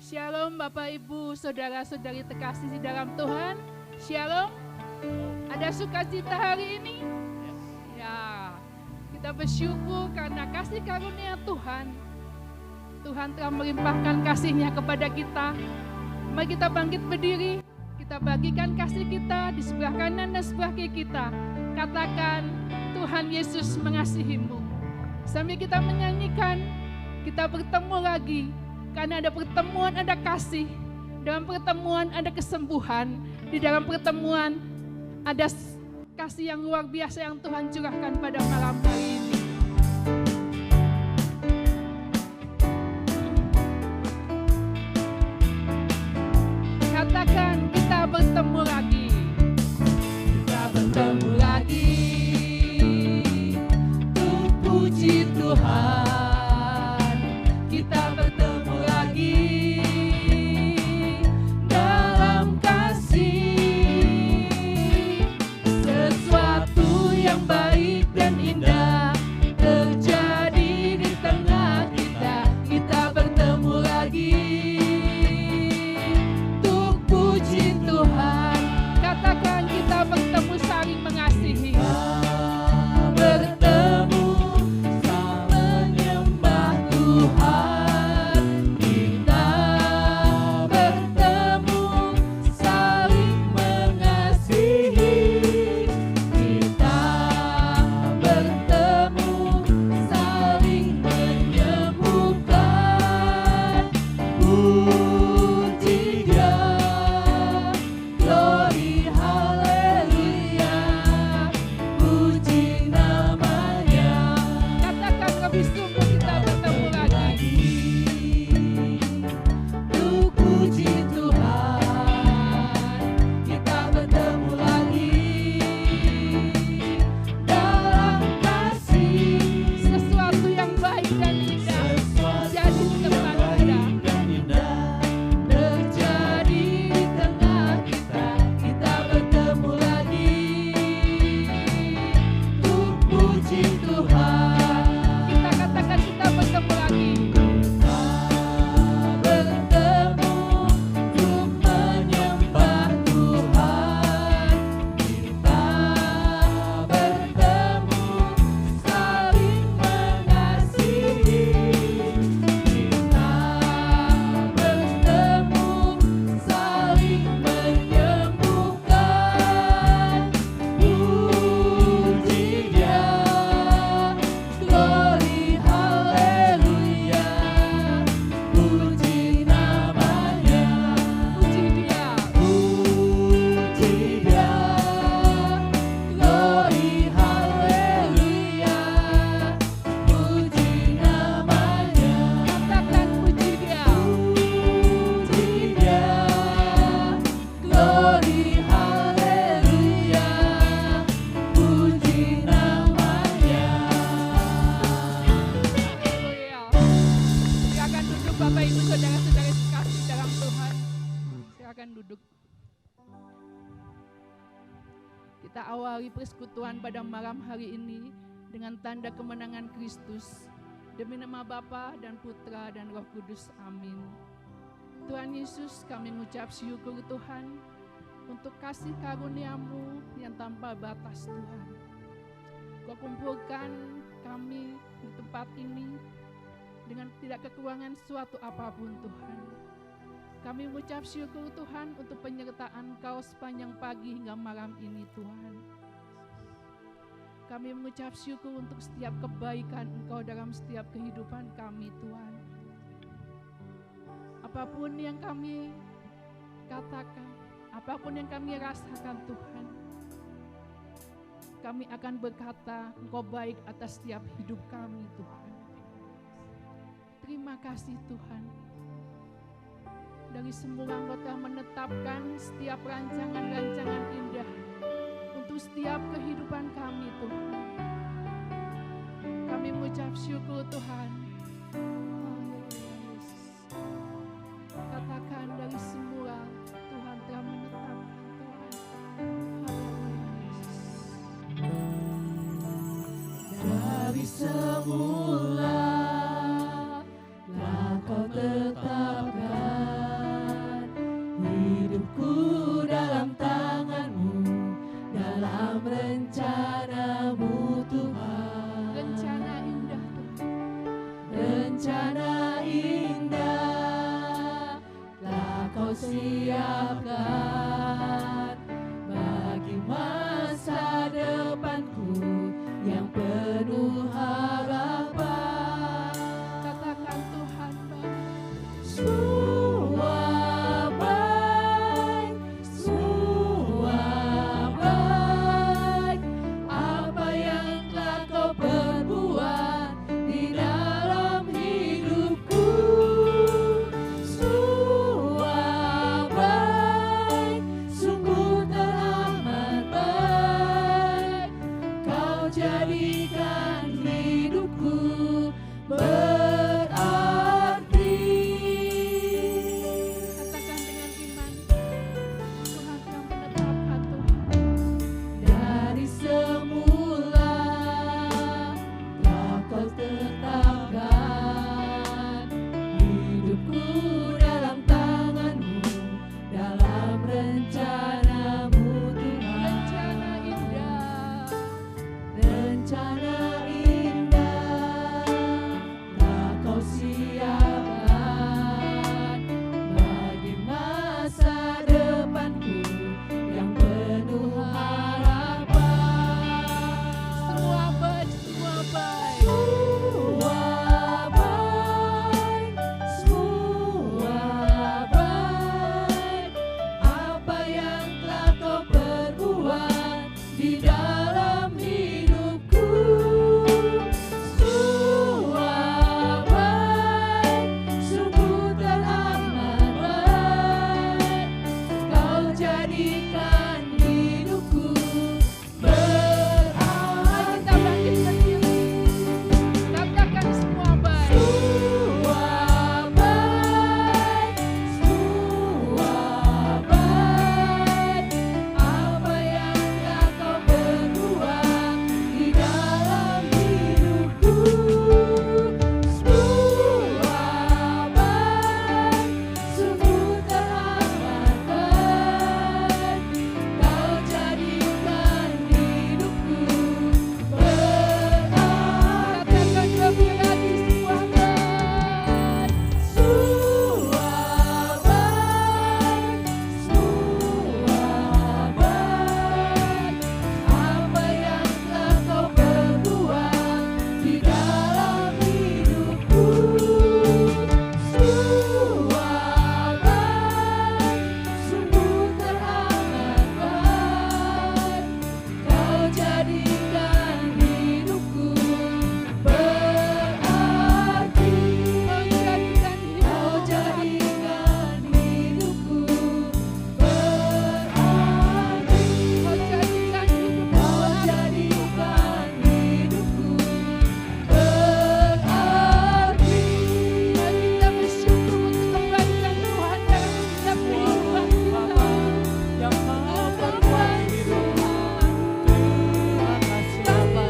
Shalom Bapak Ibu, Saudara-saudari terkasih di dalam Tuhan. Shalom. Ada sukacita hari ini? Ya, kita bersyukur karena kasih karunia Tuhan. Tuhan telah melimpahkan kasih-Nya kepada kita. Mari kita bangkit berdiri. Kita bagikan kasih kita di sebelah kanan dan sebelah kiri kita. Katakan, Tuhan Yesus mengasihimu. Sambil kita menyanyikan, kita bertemu lagi. Karena ada pertemuan, ada kasih. Dalam pertemuan ada kesembuhan. Di dalam pertemuan ada kasih yang luar biasa yang Tuhan curahkan pada malam hari ini. Katakan, kita bertemu lagi. Kita bertemu lagi. Tuh puji Tuhan. Kita bertemu lagi dalam kasih. Sesuatu yang baik dan indah terjadi di tengah kita. Kita bertemu lagi. Tuh puji Tuhan. Katakan, kita bertemu saling mengasihi. Bertemu menyembah Tuhan. Kita bertemu saling mengasihi. Kita bertemu saling menyembuhkan. Puji Dia, glory haleluya. Puji namanya. Katakan lebih sungguh kita bertemu lagi. Tuh puji Tuhan. Kita bertemu lagi dalam kasih. Sesuatu yang baik dan indah terjadi di tengah kita. Terjadi di tengah kita. Kita bertemu lagi. Tuh puji Tuhan. Kita katakan, kita bertemu lagi. Bertemu untuk menyembah Tuhan. Kita bertemu saling mengasihi. Kita bertemu saling menyembuhkan. Puji Dia, glory haleluya. Puji namanya. Puji Dia, glory haleluya. Puji namanya. Katakan, puji Dia, glory haleluya. Puji namanya. Haleluya. Silakan duduk Bapak Ibu Saudara-saudari terkasih dalam Tuhan. Silakan duduk. Kita awali persekutuan pada malam hari ini dengan tanda kemenangan Kristus. Demi nama Bapa dan Putra dan Roh Kudus. Amin. Tuhan Yesus, kami mengucap syukur Tuhan untuk kasih karunia-Mu yang tanpa batas Tuhan. Kau kumpulkan kami di tempat ini dengan tidak kekurangan suatu apapun Tuhan. Kami mengucap syukur Tuhan untuk penyertaan Kau sepanjang pagi hingga malam ini Tuhan. Kami mengucap syukur untuk setiap kebaikan Engkau dalam setiap kehidupan kami Tuhan. Apapun yang kami katakan, apapun yang kami rasakan Tuhan, kami akan berkata Engkau baik atas setiap hidup kami Tuhan. Terima kasih Tuhan. Dari semula Engkau telah menetapkan setiap rancangan-rancangan indah untuk setiap kehidupan kami Tuhan. Kami mengucap syukur Tuhan. Haleluya Yesus. Katakan, dari semula Tuhan telah menetapkan Tuhan. Haleluya Yesus. Dari semula telah Kau tetapkan rencana indah telah Kau siapkan bagi masa depanku yang penuh harapan. Katakan Tuhan baik. Semua baik, semua baik. Apa yang telah Kau perbuat di dalam hidupku, semua baik, sungguh teramat baik. Kau jadikan hidupku berarti. Katakan dengan iman, Tuhan yang menetapkan Tuhan. Dari semula telah Kau tetapkan hidupku dalam tangan-Mu, dalam rencana-Mu Tuhan. Rencana indah, Rencana indah telah Kau siapkan bagi masa depanku yang penuh harapan. semua baik, semua baik. Semua baik, apa yang telah Kau perbuat di dalam hidupku, semua baik, sungguh teramat baik. Kau jadikan hidupku berarti. Kita bangkit berdiri. Katakan semua baik. Semua baik, semua baik. Apa yang telah Kau perbuat di dalam hidupku, semua baik, sungguh teramat baik. Kau jadikan hidupku berarti. Katakan lebih lagi semua baik. Semua baik, semua baik. Apa yang telah Kau perbuat di dalam hidupku, semua baik, sungguh teramat baik. Kau jadikan hidupku berarti. Kau jadikan Kau hidup jadikan hidupku berarti. Kau jadikan hidup Kau jadikan hidupku berarti. Kita bersyukur untuk kebaikan Tuhan dalam setiap kehidupan kita. yang Kau Engkau perbuat baik di Tuhan. Terima kasih Bapa.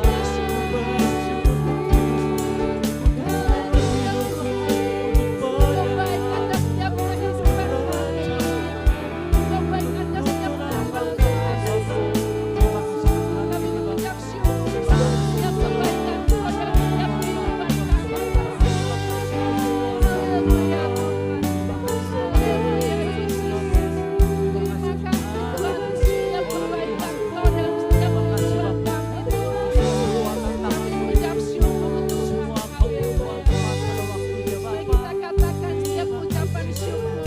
Engkau baik atas setiap kehidupan kami. Engkau baik atas setiap kehidupan kami. Kami mengucap syukur setiap kebaikan Tuhan dalam setiap kehidupan kami. Haleluya Tuhan. Haleluya Yesus. Terima kasih Tuhan atas setiap kebaikan Kau dalam setiap kehidupan kami Tuhan. Kami mengucap syukur Tuhan. Haleluya. Kita katakan setiap ucapan syukur,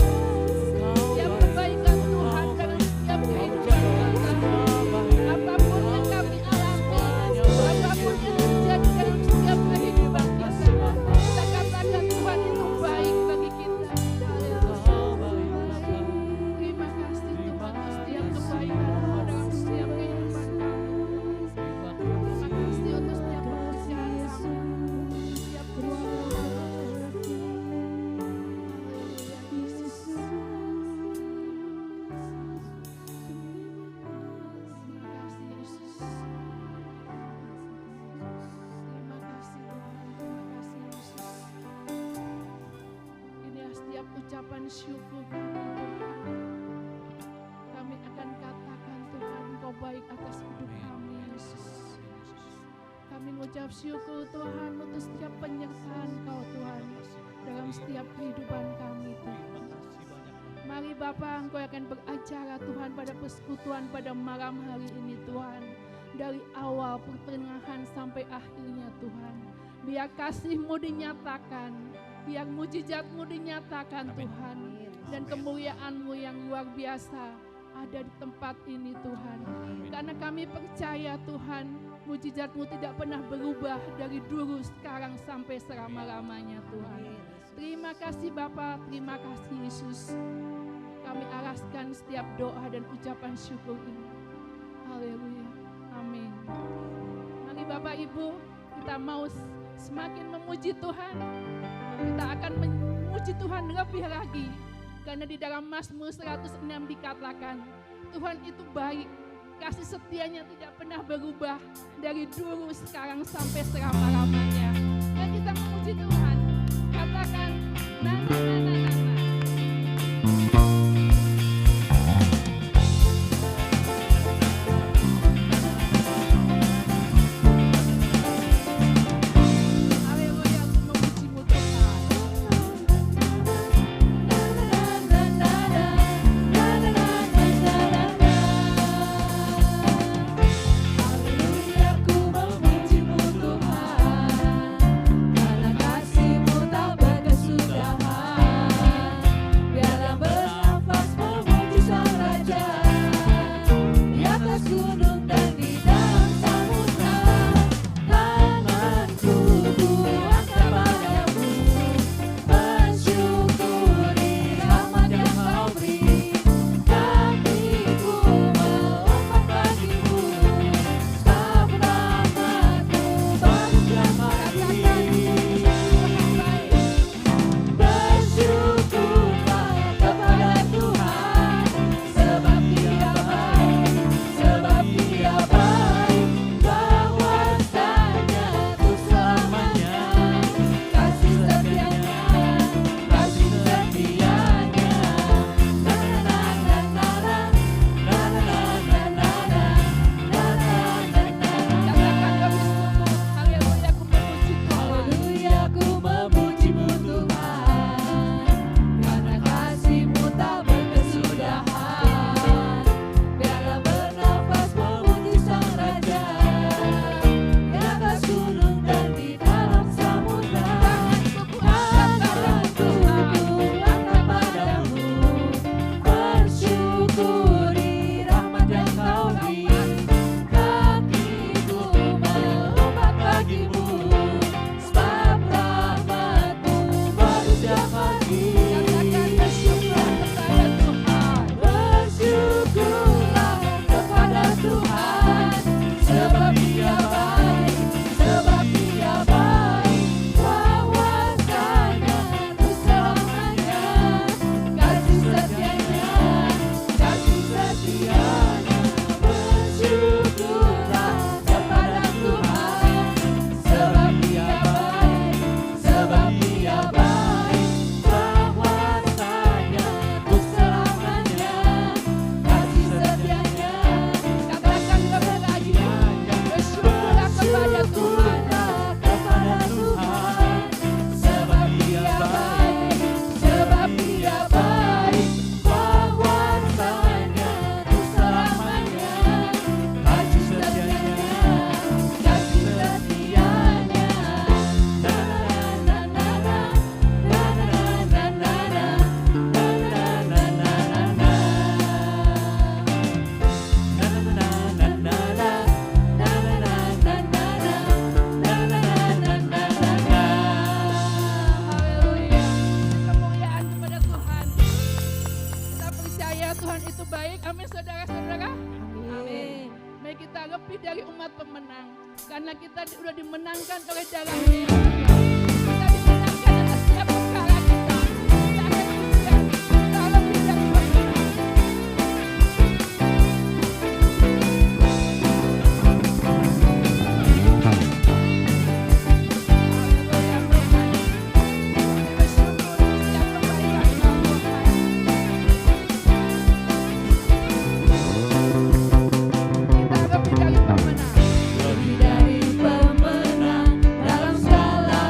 setiap kebaikan Tuhan dalam setiap kehidupan kita. Apapun yang kami alami, apapun yang terjadi dalam setiap kehidupan kita, kita katakan Tuhan itu baik bagi kita. Haleluya. Terima kasih Tuhan untuk setiap kebaikan Kau dalam setiap kehidupan kami. Terima kasih untuk setiap pekerjaan kami, setiap keluarga kami. Haleluya Yesus. Terima kasih Yesus. Terima kasih Tuhan. Terima kasih Yesus. Inilah setiap ucapan syukur kami Tuhan. Kami akan katakan Tuhan Kau baik atas hidup kami Yesus. Kami mengucap syukur Tuhan untuk setiap penyertaan Kau Tuhan. Engkau akan beracara Tuhan pada persekutuan pada malam hari ini Tuhan. Dari awal pertengahan sampai akhirnya Tuhan. Biar kasih-Mu dinyatakan, biar mujizat-Mu dinyatakan Tuhan. Dan kemuliaan-Mu yang luar biasa ada di tempat ini Tuhan. Karena kami percaya Tuhan, mujizat-Mu tidak pernah berubah dari dulu, sekarang sampai selama-lamanya Tuhan. Terima kasih Bapa, terima kasih Yesus. Kami alaskan setiap doa dan ucapan syukur ini. Haleluya. Amin. Mari Bapak Ibu, kita mau semakin memuji Tuhan. Kita akan memuji Tuhan lebih lagi. Karena di dalam Mazmur 106 dikatakan, Tuhan itu baik. Kasih setianya tidak pernah berubah dari dulu, sekarang sampai selama-lamanya. Dan kita memuji Tuhan. Katakan, na na na na na na. Haleluya, aku memuji-Mu Tuhan. Haleluya, ku memuji-Mu Tuhan, karena kasih-Mu tak berkesudahan. Biarlah bernafas memuji Sang Raja, di atas gunung dan di dalam samudra. Tanganku ku angkat padamu, mensyukuri rahmat yang Kau beri. Kakiku melompat bagimu, sebab rahmat-Mu baru setiap hari. Bersyukurlah kepada Tuhan, sebab Dia baik, sebab Dia baik. Bahwasanya untuk selamanya, kasih setianya, kasih setianya. Na na na na na, na na na na na, na na na na. Katakan kami syukur. Haleluya, aku memuji Tuhan. Haleluya, ku memuji-Mu Tuhan, karena kasih-Mu tak berkesudahan. Biarlah bernafas memuji Sang Raja, di atas gunung dan di dalam samudra. Tanganku angkat padamu, bersyukuri rahmat yang Kau beri. Kakiku melompat bagimu, sebab rahmat-Mu baru setiap pagi. Katakan bersyukur kepada Tuhan. Bersyukurlah kepada Tuhan, sebab Dia baik, sebab Dia baik. Bahwasanya untuk selamanya, kasih setianya, kasih setianya. Bersyukurlah kepada Tuhan, sebab Dia baik, sebab Dia baik. Bahwasanya untuk selamanya, kasih setianya. Katakan lebih lagi. Bersyukurlah kepada Tuhan. Kepada Tuhan, sebab Dia baik, sebab Dia baik. Bahwasanya untuk selamanya, kasih setianya, kasih setianya. Na na na na na, na na na na na, na na na na na. Haleluya. Kemuliaan kepada Tuhan. Kita percaya Tuhan itu baik. Amin saudara-saudara. Amin. Mari kita lebih dari umat pemenang. Karena kita sudah dimenangkan oleh darah Yesus. Kita dimenangkan atas setiap perkara kita. Kita akan berjalan. Kita lebih dari pemenang. Haleluya Tuhan. Bersyukur setiap kebaikan Tuhan. Kita lebih dari pemenang. Lebih dari pemenang dalam segala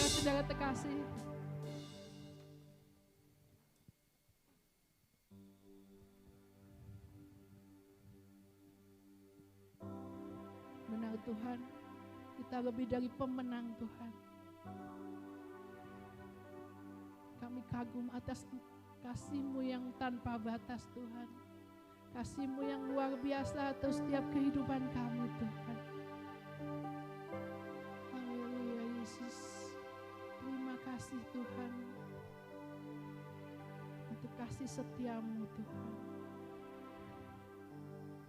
saudara-saudara terkasih, benar Tuhan, kita lebih dari pemenang Tuhan. Kami kagum atas kasih-Mu yang tanpa batas Tuhan. Kasih-Mu yang luar biasa atas setiap kehidupan kami Tuhan. Haleluya Yesus. Terima kasih Tuhan untuk kasih setia-Mu Tuhan.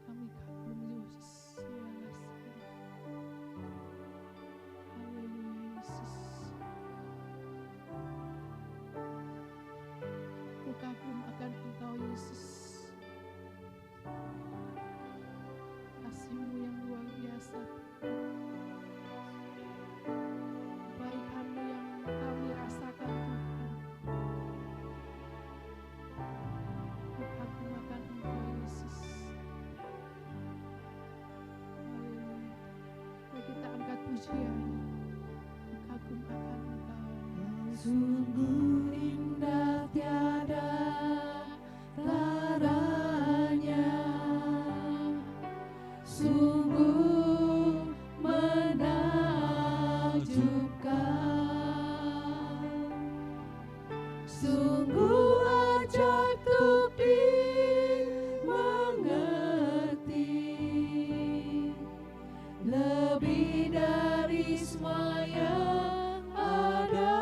Kami kagum Yesus. Haleluya Yesus. Ku kagum akan Engkau Yesus. Kasih-Mu yang luar biasa, kebaikan-Mu yang kami rasakan Tuhan. Ku kagum akan Engkau Yesus. Haleluya. Mari kita angkat pujian. Ku kagum akan Engkau. Sungguh indah tiada taranya, sungguh menakjubkan, sungguh ajaib untuk dimengerti, lebih dari semua yang ada.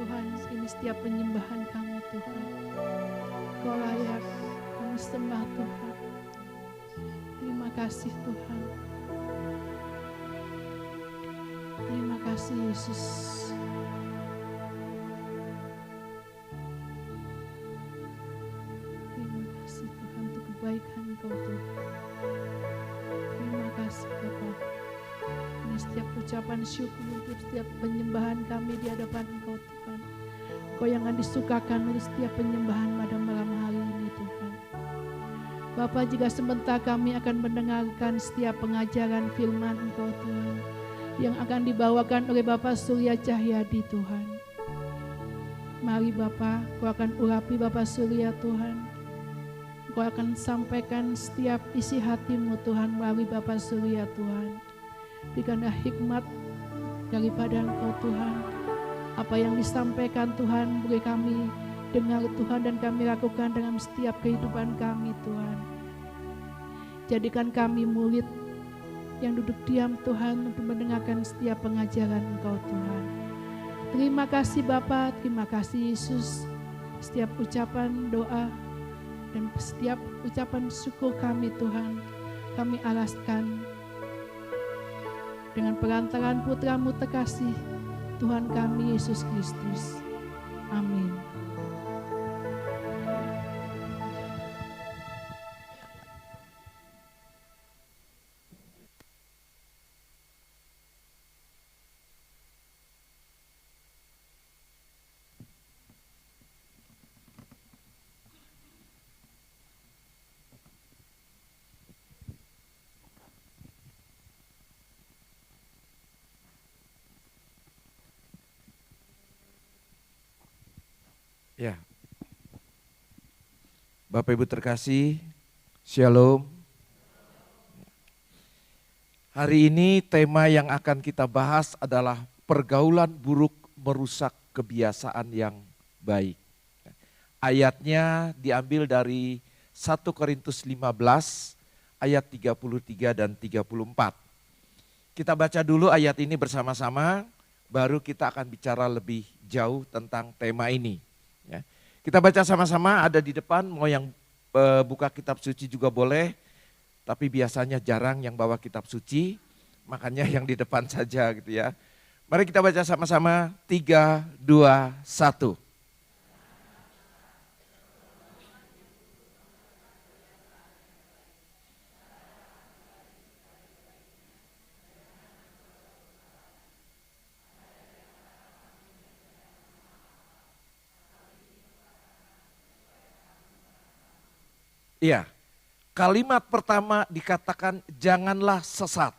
Tuhan, ini setiap penyembahan kami Tuhan. Kau layak, kami sembah Tuhan. Terima kasih Tuhan. Terima kasih Yesus. Terima kasih Tuhan untuk kebaikan Kau Tuhan. Terima kasih Bapa. Ini setiap ucapan syukur untuk setiap penyembahan kami di hadapan Engkau Tuhan. Kau yang disukakan dari setiap penyembahan pada malam hari ini Tuhan. Bapa, jika sebentar kami akan mendengarkan setiap pengajaran firman Engkau Tuhan, yang akan dibawakan oleh Bapak Surya Cahyadi Tuhan. Mari Bapa, Kau akan urapi Bapak Surya Tuhan. Kau akan sampaikan setiap isi hatimu Tuhan melalui Bapak Surya Tuhan. Berikanlah hikmat daripada Engkau Tuhan. Apa yang disampaikan Tuhan boleh kami dengar Tuhan dan kami lakukan dalam setiap kehidupan kami Tuhan. Jadikan kami murid yang duduk diam Tuhan untuk mendengarkan setiap pengajaran Engkau Tuhan. Terima kasih Bapa, terima kasih Yesus. Setiap ucapan doa dan setiap ucapan syukur kami Tuhan, kami alaskan dengan perantaraan putra-Mu terkasih, Tuhan kami Yesus Kristus. Amin. Ya, Bapak Ibu terkasih, Shalom. Hari ini tema yang akan kita bahas adalah pergaulan buruk merusak kebiasaan yang baik. Ayatnya diambil dari 1 Korintus 15 ayat 33 dan 34. Kita baca dulu ayat ini bersama-sama, baru kita akan bicara lebih jauh tentang tema ini. Ya. Kita baca sama-sama, ada di depan, mau yang buka kitab suci juga boleh, tapi biasanya jarang yang bawa kitab suci, makanya yang di depan saja gitu ya. Mari kita baca sama-sama, 3, 2, 1. Iya, kalimat pertama dikatakan janganlah sesat.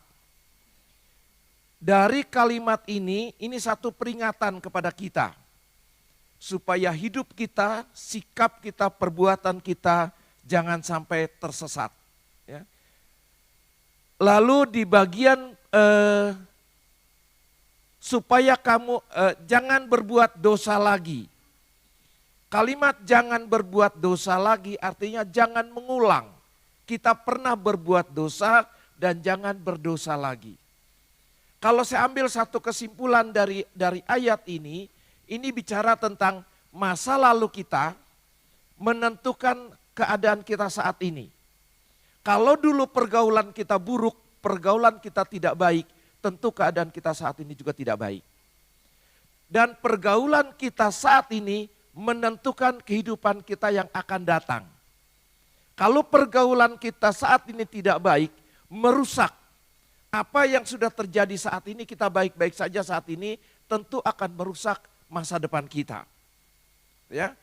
Dari kalimat ini satu peringatan kepada kita. Supaya hidup kita, sikap kita, perbuatan kita jangan sampai tersesat. Ya. Lalu di bagian supaya kamu jangan berbuat dosa lagi. Kalimat jangan berbuat dosa lagi artinya jangan mengulang. Kita pernah berbuat dosa dan jangan berdosa lagi. Kalau saya ambil satu kesimpulan dari ayat ini bicara tentang masa lalu kita menentukan keadaan kita saat ini. Kalau dulu pergaulan kita buruk, pergaulan kita tidak baik, tentu keadaan kita saat ini juga tidak baik. Dan pergaulan kita saat ini menentukan kehidupan kita yang akan datang. Kalau pergaulan kita saat ini tidak baik, merusak apa yang sudah terjadi saat ini, kita baik-baik saja saat ini, tentu akan merusak masa depan kita. Ya,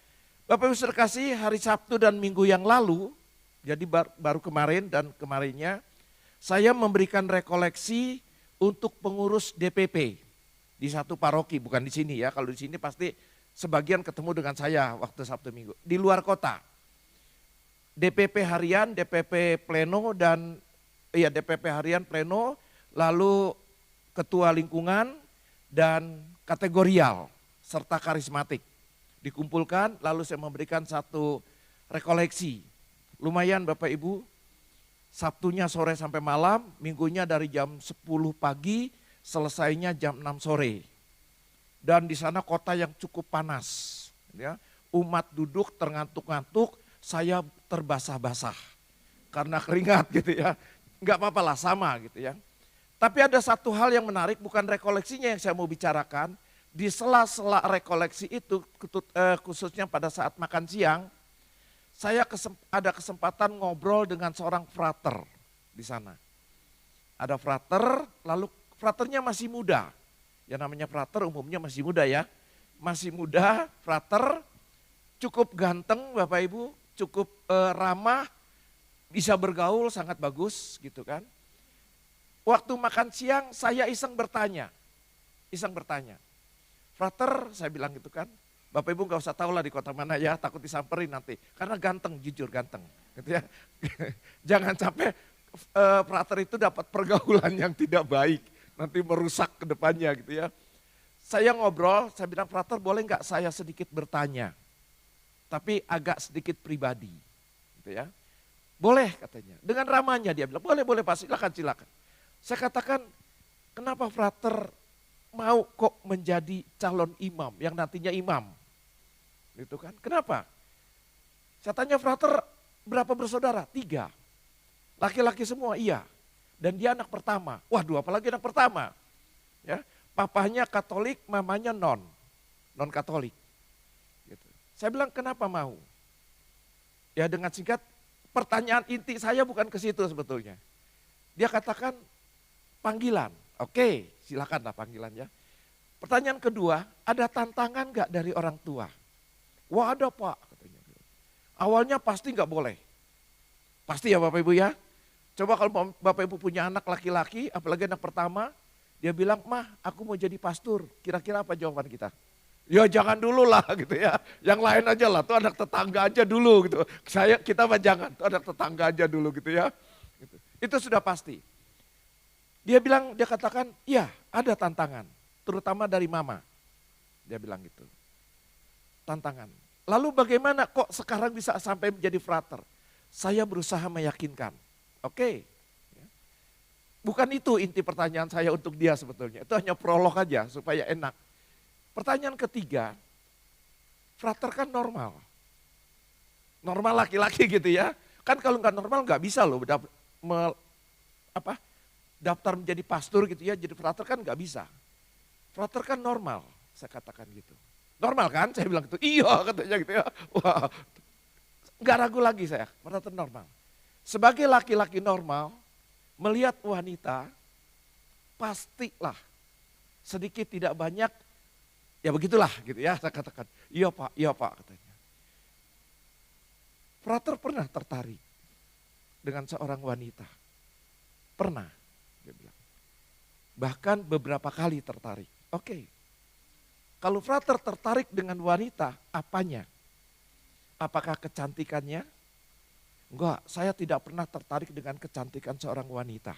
Bapak Ibu terkasih, hari Sabtu dan Minggu yang lalu, jadi baru kemarin dan kemarinnya, saya memberikan rekoleksi untuk pengurus DPP di satu paroki, bukan di sini ya. Kalau di sini pasti sebagian ketemu dengan saya waktu Sabtu Minggu. Di luar kota, DPP harian, DPP pleno dan DPP harian pleno, lalu ketua lingkungan dan kategorial serta karismatik. Dikumpulkan lalu saya memberikan satu rekoleksi. Lumayan Bapak Ibu, Sabtunya sore sampai malam, Minggunya dari jam 10 pagi, selesainya jam 6 sore. dan di sana kota yang cukup panas. Ya. Umat duduk terngantuk-ngantuk, saya terbasah-basah karena keringat gitu ya. Enggak apa-apa lah, sama gitu ya. Tapi ada satu hal yang menarik, bukan rekoleksinya yang saya mau bicarakan. Di sela-sela rekoleksi itu, khususnya pada saat makan siang, saya ada kesempatan ngobrol dengan seorang frater di sana. Ada frater, lalu fraternya masih muda. Ya namanya frater umumnya masih muda ya. Masih muda, frater, cukup ganteng Bapak Ibu, cukup ramah, bisa bergaul sangat bagus gitu kan. Waktu makan siang saya iseng bertanya. Frater, saya bilang gitu kan, Bapak Ibu gak usah tahu lah di kota mana ya, takut disamperin nanti. Karena ganteng, jujur ganteng. Gitu ya. Jangan sampai frater itu dapat pergaulan yang tidak baik, nanti merusak ke depannya gitu ya. Saya ngobrol, saya bilang frater boleh gak saya sedikit bertanya, tapi agak sedikit pribadi. Gitu ya. Boleh katanya, dengan ramahnya dia bilang, boleh Pak, silakan. Saya katakan, kenapa frater mau kok menjadi calon imam yang nantinya imam? Gitu kan? Kenapa? Saya tanya frater, berapa bersaudara? 3. Laki-laki semua, iya. Dan dia anak pertama. Waduh, apalagi anak pertama. Ya, papahnya Katolik, mamanya non Katolik. Gitu. Saya bilang kenapa mau? Ya dengan singkat, pertanyaan inti saya bukan ke situ sebetulnya. Dia katakan panggilan. Oke, silakanlah panggilan ya. Pertanyaan kedua, ada tantangan gak dari orang tua? Wah ada Pak, katanya. Awalnya pasti gak boleh. Pasti ya Bapak Ibu ya. Coba kalau Bapak Ibu punya anak laki-laki, apalagi anak pertama, dia bilang, "Mah, aku mau jadi pastor." Kira-kira apa jawaban kita? Ya jangan dulu lah gitu ya. Yang lain aja lah, tuh anak tetangga aja dulu gitu. Kita mah jangan, tuh anak tetangga aja dulu gitu ya. Gitu. Itu sudah pasti. Dia katakan, iya ada tantangan, terutama dari mama. Dia bilang gitu, tantangan. Lalu bagaimana kok sekarang bisa sampai menjadi frater? Saya berusaha meyakinkan, oke. Bukan itu inti pertanyaan saya untuk dia sebetulnya, itu hanya prolog aja supaya enak. Pertanyaan ketiga, frater kan normal. Normal laki-laki gitu ya. Kan kalau nggak normal nggak bisa loh daftar menjadi pastor gitu ya, jadi frater kan nggak bisa. Frater kan normal, saya katakan gitu. Normal kan? Saya bilang gitu, iya katanya gitu ya. Wah, nggak ragu lagi saya, frater normal. Sebagai laki-laki normal, melihat wanita, pastilah sedikit tidak banyak, ya begitulah gitu ya, saya katakan. Iya Pak katanya. Frater pernah tertarik dengan seorang wanita. Pernah. Dia bilang. Bahkan beberapa kali tertarik. Oke. Kalau frater tertarik dengan wanita, apanya? Apakah kecantikannya? Enggak, saya tidak pernah tertarik dengan kecantikan seorang wanita.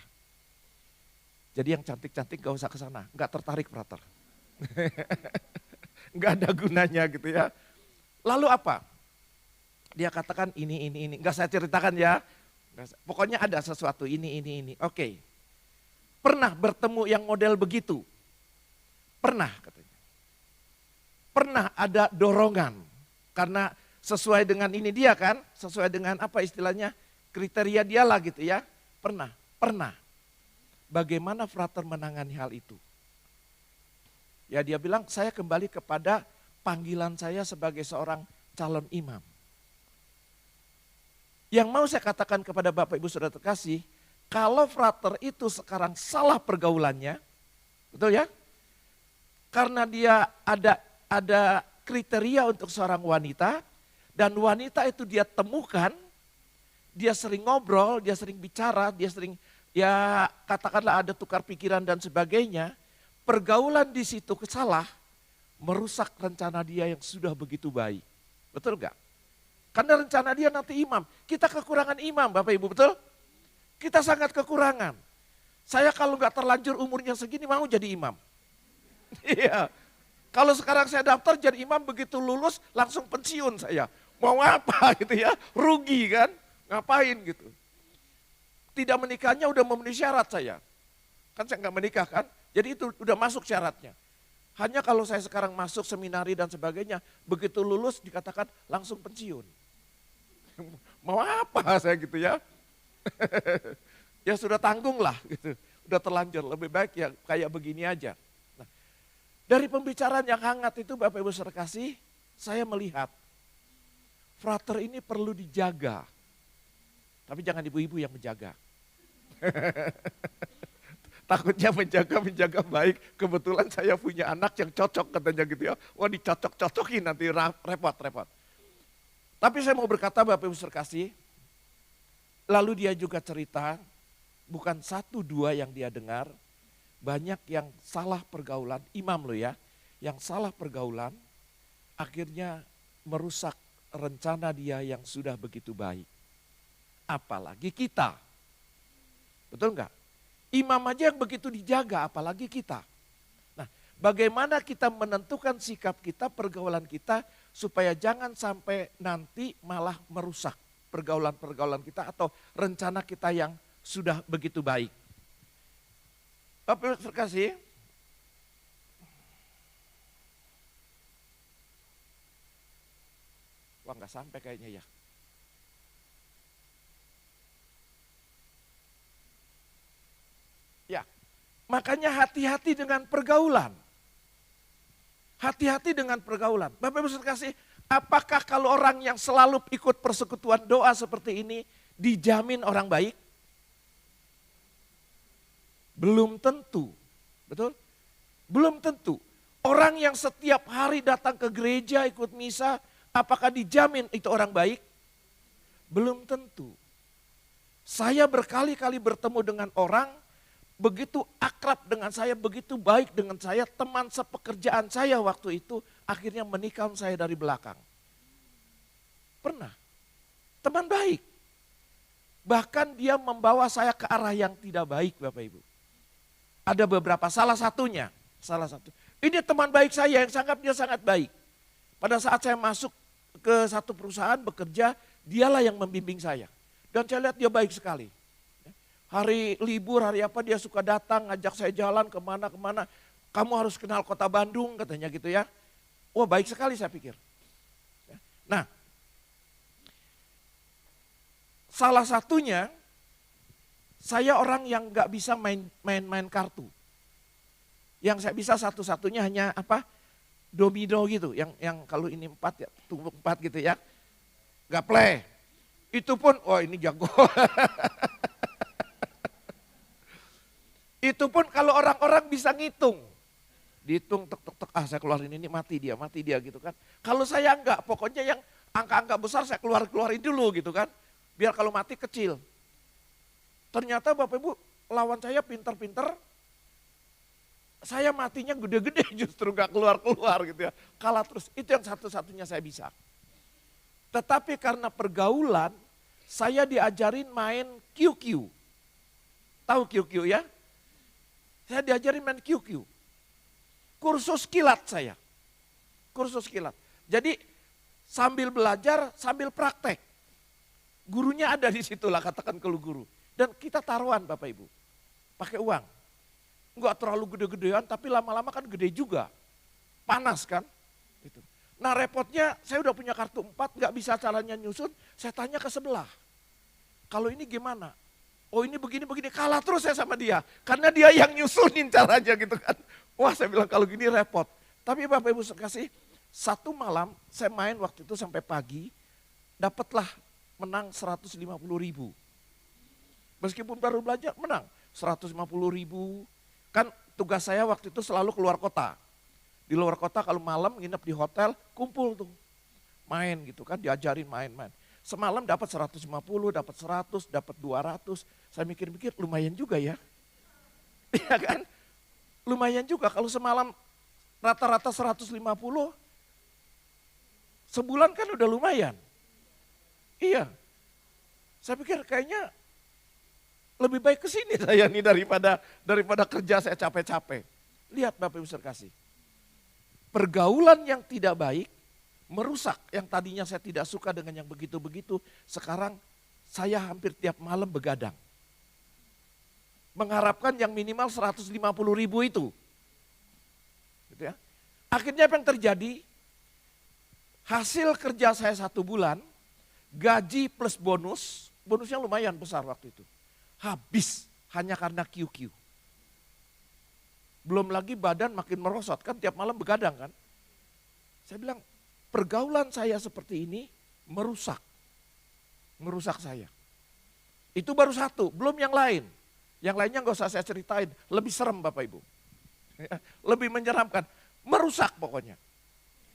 Jadi yang cantik-cantik gak usah ke sana, enggak tertarik frater. Enggak ada gunanya gitu ya. Lalu apa? Dia katakan ini. Enggak saya ceritakan ya. Pokoknya ada sesuatu ini. Oke. Pernah bertemu yang model begitu? Pernah katanya. Pernah ada dorongan. Karena sesuai dengan ini dia kan, sesuai dengan apa istilahnya, kriteria dia lah gitu ya. Pernah. Bagaimana frater menangani hal itu? Ya dia bilang, saya kembali kepada panggilan saya sebagai seorang calon imam. Yang mau saya katakan kepada Bapak Ibu Saudara terkasih, kalau frater itu sekarang salah pergaulannya, betul ya? Karena dia ada kriteria untuk seorang wanita, dan wanita itu dia temukan, dia sering ngobrol, dia sering bicara, dia sering ya katakanlah ada tukar pikiran dan sebagainya, pergaulan di situ salah, merusak rencana dia yang sudah begitu baik. Betul enggak? Karena rencana dia nanti imam. Kita kekurangan imam Bapak Ibu, betul? Kita sangat kekurangan. Saya kalau nggak terlanjur umurnya segini mau jadi imam. Iya. Kalau sekarang saya daftar jadi imam begitu lulus langsung pensiun saya. Mau apa gitu ya, rugi kan, ngapain gitu. Tidak menikahnya udah memenuhi syarat saya. Kan saya nggak menikah kan, jadi itu udah masuk syaratnya. Hanya kalau saya sekarang masuk seminari dan sebagainya, begitu lulus dikatakan langsung pensiun. Mau apa saya gitu ya? Ya sudah tanggung lah gitu. Udah terlanjur, lebih baik ya kayak begini aja. Nah, dari pembicaraan yang hangat itu Bapak Ibu sekasih, saya melihat frater ini perlu dijaga. Tapi jangan ibu-ibu yang menjaga. Takutnya menjaga baik. Kebetulan saya punya anak yang cocok katanya gitu ya. Wah dicocok-cocokin nanti repot-repot. Tapi saya mau berkata Bapak Ibu sekasih, lalu dia juga cerita, bukan satu dua yang dia dengar, banyak yang salah pergaulan, imam loh ya, yang salah pergaulan, akhirnya merusak rencana dia yang sudah begitu baik. Apalagi kita, betul enggak? Imam aja yang begitu dijaga, apalagi kita. Nah, bagaimana kita menentukan sikap kita, pergaulan kita, supaya jangan sampai nanti malah merusak pergaulan-pergaulan kita atau rencana kita yang sudah begitu baik. Bapak Ibu sekasih, wah nggak sampai kayaknya ya. Ya, makanya hati-hati dengan pergaulan. Hati-hati dengan pergaulan. Bapak Ibu sekasih, apakah kalau orang yang selalu ikut persekutuan doa seperti ini dijamin orang baik? Belum tentu. Betul? Belum tentu. Orang yang setiap hari datang ke gereja ikut misa, apakah dijamin itu orang baik? Belum tentu. Saya berkali-kali bertemu dengan orang, begitu akrab dengan saya, begitu baik dengan saya, teman sepekerjaan saya waktu itu, akhirnya menikam saya dari belakang. Pernah. Teman baik. Bahkan dia membawa saya ke arah yang tidak baik Bapak Ibu. Ada beberapa, salah satu. Ini teman baik saya yang dia sangat baik. Pada saat saya masuk ke satu perusahaan bekerja, dialah yang membimbing saya. Dan saya lihat dia baik sekali. Hari libur, hari apa dia suka datang, ngajak saya jalan kemana-kemana. Kamu harus kenal kota Bandung katanya gitu ya. Wah baik sekali saya pikir. Nah, salah satunya, saya orang yang gak bisa main kartu. Yang saya bisa satu-satunya hanya apa? Domino gitu, yang kalau ini 4 ya, tumbuk 4 gitu ya. Gak play. Itu pun, oh ini jago. Itu pun kalau orang-orang bisa ngitung. Dihitung tek, saya keluarin ini mati dia gitu kan. Kalau saya enggak, pokoknya yang angka-angka besar saya keluarin dulu gitu kan. Biar kalau mati kecil. Ternyata Bapak Ibu lawan saya pinter-pinter. Saya matinya gede-gede justru gak keluar-keluar gitu ya. Kalah terus, itu yang satu-satunya saya bisa. Tetapi karena pergaulan, saya diajarin main QQ. Tahu QQ ya? Saya diajarin main QQ. Kursus kilat saya. Kursus kilat. Jadi sambil belajar, sambil praktek. Gurunya ada di situ lah, katakan kalau guru. Dan kita taruhan Bapak Ibu. Pakai uang. Enggak terlalu gede-gedean, tapi lama-lama kan gede juga. Panas kan? Gitu. Nah repotnya saya udah punya kartu 4, gak bisa caranya nyusun. Saya tanya ke sebelah. Kalau ini gimana? Oh ini begini, kalah terus saya sama dia. Karena dia yang nyusunin caranya gitu kan. Wah saya bilang kalau gini repot. Tapi Bapak Ibu sekasih, satu malam saya main waktu itu sampai pagi. Dapatlah menang 150.000. Meskipun baru belajar menang 150.000. Kan tugas saya waktu itu selalu keluar kota. Di luar kota kalau malam nginep di hotel kumpul tuh. Main gitu kan, diajarin main-main. Semalam dapat 150, dapat 100, dapat 200. Saya mikir-mikir lumayan juga ya. Iya kan? Lumayan juga kalau semalam rata-rata 150, sebulan kan udah lumayan. Iya. Saya pikir kayaknya lebih baik ke sini saya nih daripada kerja saya capek-capek. Lihat Bapak Ibu sekasih. Pergaulan yang tidak baik merusak yang tadinya saya tidak suka dengan yang begitu-begitu, sekarang saya hampir tiap malam begadang. Mengharapkan yang minimal 150.000 itu. Gitu gitu ya. Akhirnya apa yang terjadi? Hasil kerja saya 1 bulan, gaji plus bonus, bonusnya lumayan besar waktu itu. Habis hanya karena QQ. Belum lagi badan makin merosot, kan tiap malam begadang kan. Saya bilang, pergaulan saya seperti ini merusak saya. Itu baru 1, belum yang lain. Yang lainnya gak usah saya ceritain, lebih serem Bapak Ibu. Lebih menyeramkan, merusak pokoknya.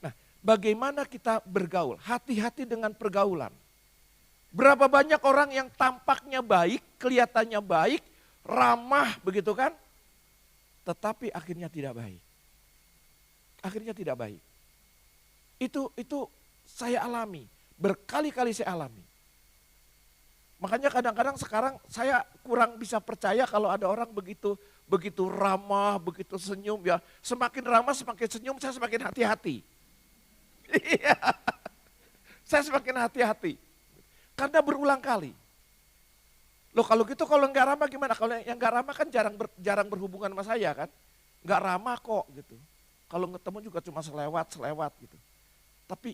Nah, bagaimana kita bergaul? Hati-hati dengan pergaulan. Berapa banyak orang yang tampaknya baik, kelihatannya baik, ramah begitu kan. Tetapi akhirnya tidak baik. Akhirnya tidak baik. Itu saya alami, berkali-kali saya alami. Makanya kadang-kadang sekarang saya kurang bisa percaya kalau ada orang begitu ramah, begitu senyum ya. Semakin ramah, semakin senyum, saya semakin hati-hati. Iya. Saya semakin hati-hati. Karena berulang kali. Loh kalau gitu kalau nggak ramah gimana? Kalau yang nggak ramah kan jarang berhubungan sama saya kan. Nggak ramah kok gitu. Kalau ketemu juga cuma selewat gitu. Tapi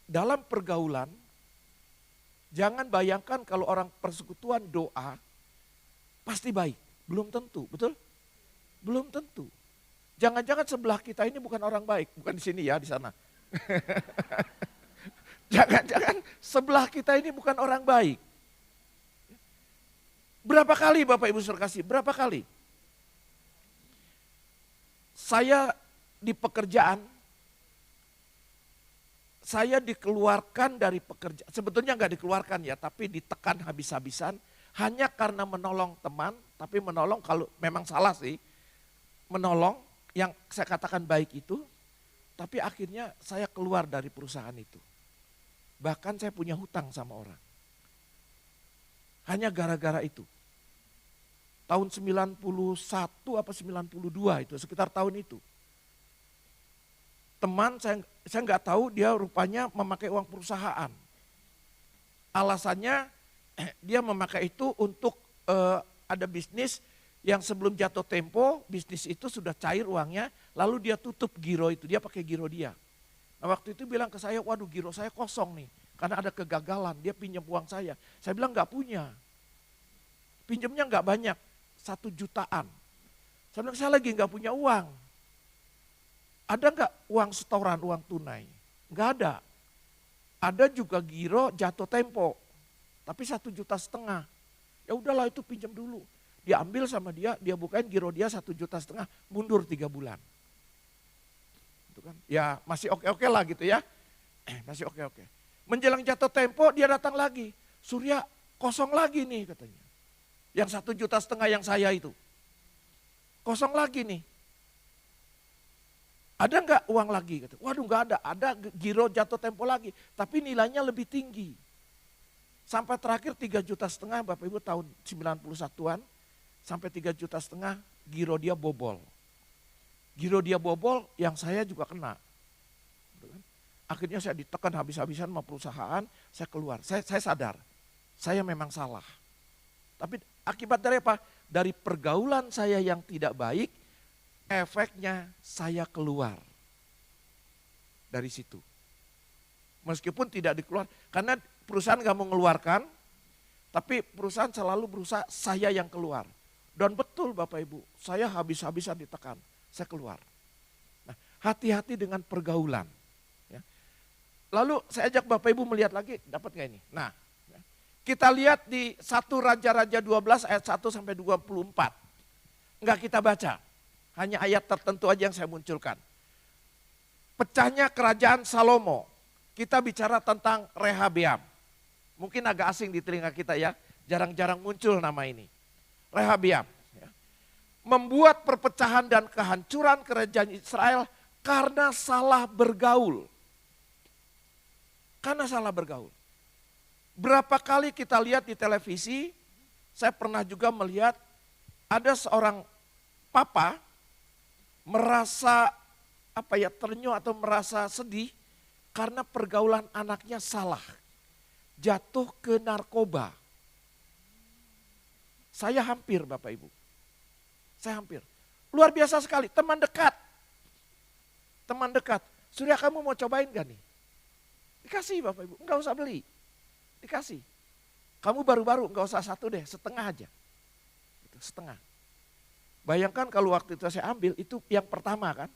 dalam pergaulan, jangan bayangkan kalau orang persekutuan doa pasti baik. Belum tentu, betul? Belum tentu. Jangan-jangan sebelah kita ini bukan orang baik. Bukan di sini ya, di sana. Jangan-jangan sebelah kita ini bukan orang baik. Berapa kali Bapak Ibu Saudara kasih? Berapa kali? Saya di pekerjaan, saya dikeluarkan dari pekerjaan, sebetulnya nggak dikeluarkan ya, tapi ditekan habis-habisan hanya karena menolong teman, tapi menolong kalau memang salah sih, menolong yang saya katakan baik itu, tapi akhirnya saya keluar dari perusahaan itu. Bahkan saya punya hutang sama orang. Hanya gara-gara itu. Tahun 91 apa 92 itu, sekitar tahun itu. Teman saya nggak tahu dia rupanya memakai uang perusahaan. Alasannya dia memakai itu untuk ada bisnis yang sebelum jatuh tempo, bisnis itu sudah cair uangnya, lalu dia tutup giro itu, dia pakai giro dia. Nah waktu itu bilang ke saya, waduh giro saya kosong nih, karena ada kegagalan, dia pinjam uang saya. Saya bilang nggak punya, pinjamnya nggak banyak, 1 jutaan. Saya bilang saya lagi nggak punya uang. Ada nggak uang setoran, uang tunai? Nggak ada. Ada juga giro jatuh tempo, tapi 1,5 juta. Ya udahlah itu pinjam dulu. Dia ambil sama dia bukain giro dia 1,5 juta, mundur 3 bulan. Itu kan? Ya masih oke-oke lah gitu ya. Masih oke-oke. Menjelang jatuh tempo dia datang lagi. Surya kosong lagi nih katanya. Yang 1,5 juta yang saya itu. Kosong lagi nih. Ada nggak uang lagi? Waduh nggak ada giro jatuh tempo lagi. Tapi nilainya lebih tinggi. Sampai terakhir 3,5 juta Bapak Ibu tahun 91-an. Sampai 3,5 juta giro dia bobol. Giro dia bobol yang saya juga kena. Akhirnya saya ditekan habis-habisan sama perusahaan, saya keluar. Saya sadar, saya memang salah. Tapi akibat dari apa? Dari pergaulan saya yang tidak baik, efeknya saya keluar dari situ. Meskipun tidak dikeluar, karena perusahaan gak mau mengeluarkan, tapi perusahaan selalu berusaha saya yang keluar. Dan betul Bapak Ibu, saya habis-habisan ditekan, saya keluar. Nah, hati-hati dengan pergaulan. Ya. Lalu saya ajak Bapak Ibu melihat lagi, dapat gak ini? Nah, ya. Kita lihat di 1 Raja-Raja 12 ayat 1 sampai 24. Enggak kita baca. Hanya ayat tertentu aja yang saya munculkan. Pecahnya kerajaan Salomo. Kita bicara tentang Rehabeam. Mungkin agak asing di telinga kita ya. Jarang-jarang muncul nama ini. Rehabeam. Ya. Membuat perpecahan dan kehancuran kerajaan Israel karena salah bergaul. Karena salah bergaul. Berapa kali kita lihat di televisi, saya pernah juga melihat ada seorang papa merasa ternyuh atau merasa sedih karena pergaulan anaknya salah. Jatuh ke narkoba. Saya hampir Bapak Ibu. Saya hampir. Luar biasa sekali, teman dekat. teman dekat, Surya kamu mau cobain gak nih? Dikasih Bapak Ibu, enggak usah beli. Dikasih. Kamu baru-baru, enggak usah satu deh, setengah aja. Setengah. Bayangkan kalau waktu itu saya ambil, itu yang pertama kan.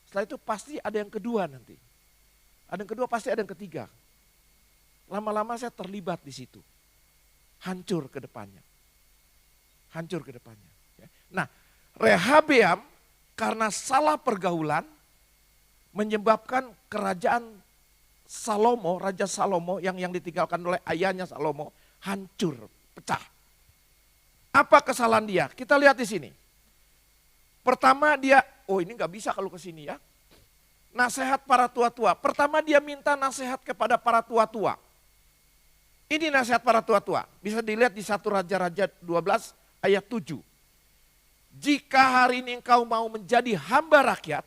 Setelah itu pasti ada yang kedua nanti. Ada yang kedua, pasti ada yang ketiga. Lama-lama saya terlibat di situ. Hancur ke depannya. Hancur ke depannya. Nah, Rehabeam karena salah pergaulan menyebabkan kerajaan Salomo, Raja Salomo yang ditinggalkan oleh ayahnya Salomo hancur, pecah. Apa kesalahan dia? Kita lihat di sini. Pertama dia, oh ini nggak bisa kalau ke sini ya. Nasihat para tua-tua. Pertama dia minta nasihat kepada para tua-tua. Ini nasihat para tua-tua. Bisa dilihat di 1 Raja-Raja 12 ayat 7. Jika hari ini engkau mau menjadi hamba rakyat,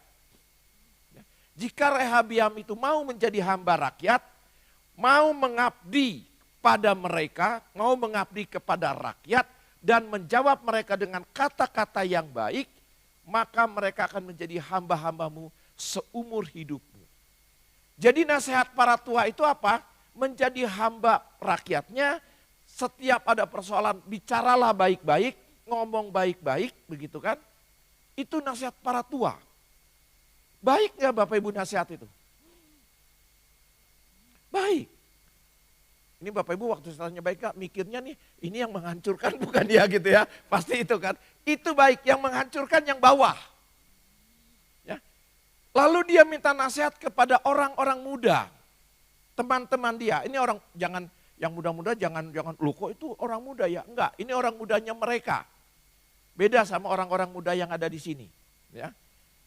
jika Rehabeam itu mau menjadi hamba rakyat, mau mengabdi pada mereka, mau mengabdi kepada rakyat, dan menjawab mereka dengan kata-kata yang baik, maka mereka akan menjadi hamba-hambamu seumur hidupmu. Jadi nasihat para tua itu apa? Menjadi hamba rakyatnya, setiap ada persoalan bicaralah baik-baik, ngomong baik-baik, begitu kan? Itu nasihat para tua. Baik nggak Bapak Ibu nasihat itu? Baik. Ini Bapak Ibu waktu setelahnya baik gak? Mikirnya nih ini yang menghancurkan bukan dia gitu ya. Pasti itu kan. Itu baik, yang menghancurkan yang bawah. Ya. Lalu dia minta nasihat kepada orang-orang muda. Teman-teman dia. Ini orang jangan yang muda-muda jangan lu kok itu orang muda ya. Enggak, ini orang mudanya mereka. Beda sama orang-orang muda yang ada di sini. Ya.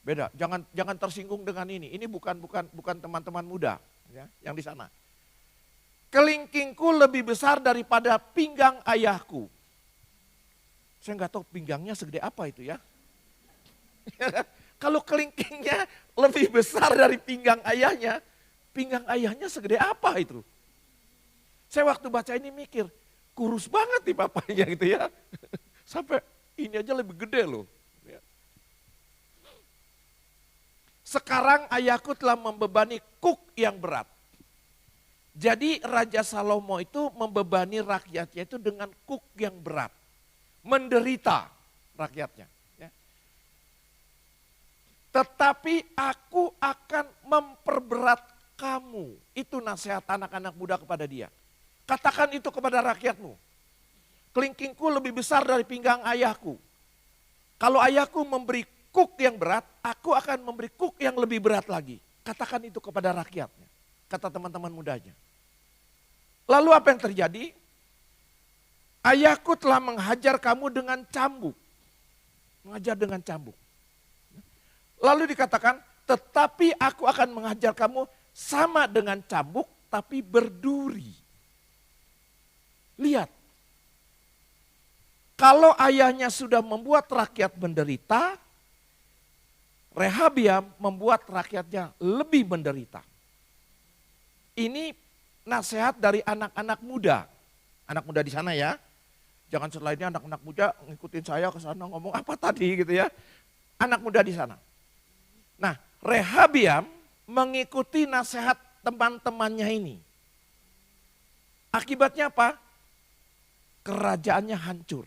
Beda, jangan tersinggung dengan ini. Ini bukan teman-teman muda ya, yang di sana. Kelingkingku lebih besar daripada pinggang ayahku. Saya nggak tahu pinggangnya segede apa itu ya. Kalau kelingkingnya lebih besar dari pinggang ayahnya segede apa itu? Saya waktu baca ini mikir, kurus banget nih papanya gitu ya. Sampai ini aja lebih gede loh. Sekarang ayahku telah membebani kuk yang berat. Jadi Raja Salomo itu membebani rakyatnya itu dengan kuk yang berat. Menderita rakyatnya. Ya. Tetapi aku akan memperberat kamu. Itu nasihat anak-anak muda kepada dia. Katakan itu kepada rakyatmu. Kelingkingku lebih besar dari pinggang ayahku. Kalau ayahku memberi kuk yang berat, aku akan memberi kuk yang lebih berat lagi. Katakan itu kepada rakyatnya. Kata teman-teman mudanya. Lalu apa yang terjadi? Ayahku telah menghajar kamu dengan cambuk. Mengajar dengan cambuk. Lalu dikatakan, tetapi aku akan menghajar kamu sama dengan cambuk tapi berduri. Lihat. Kalau ayahnya sudah membuat rakyat menderita, Rehabeam membuat rakyatnya lebih menderita. Ini nasihat dari anak-anak muda. Anak muda di sana ya. Jangan selainnya anak-anak muda ngikutin saya ke sana ngomong apa tadi gitu ya. Anak muda di sana. Nah, Rehabeam mengikuti nasihat teman-temannya ini. Akibatnya apa? Kerajaannya hancur.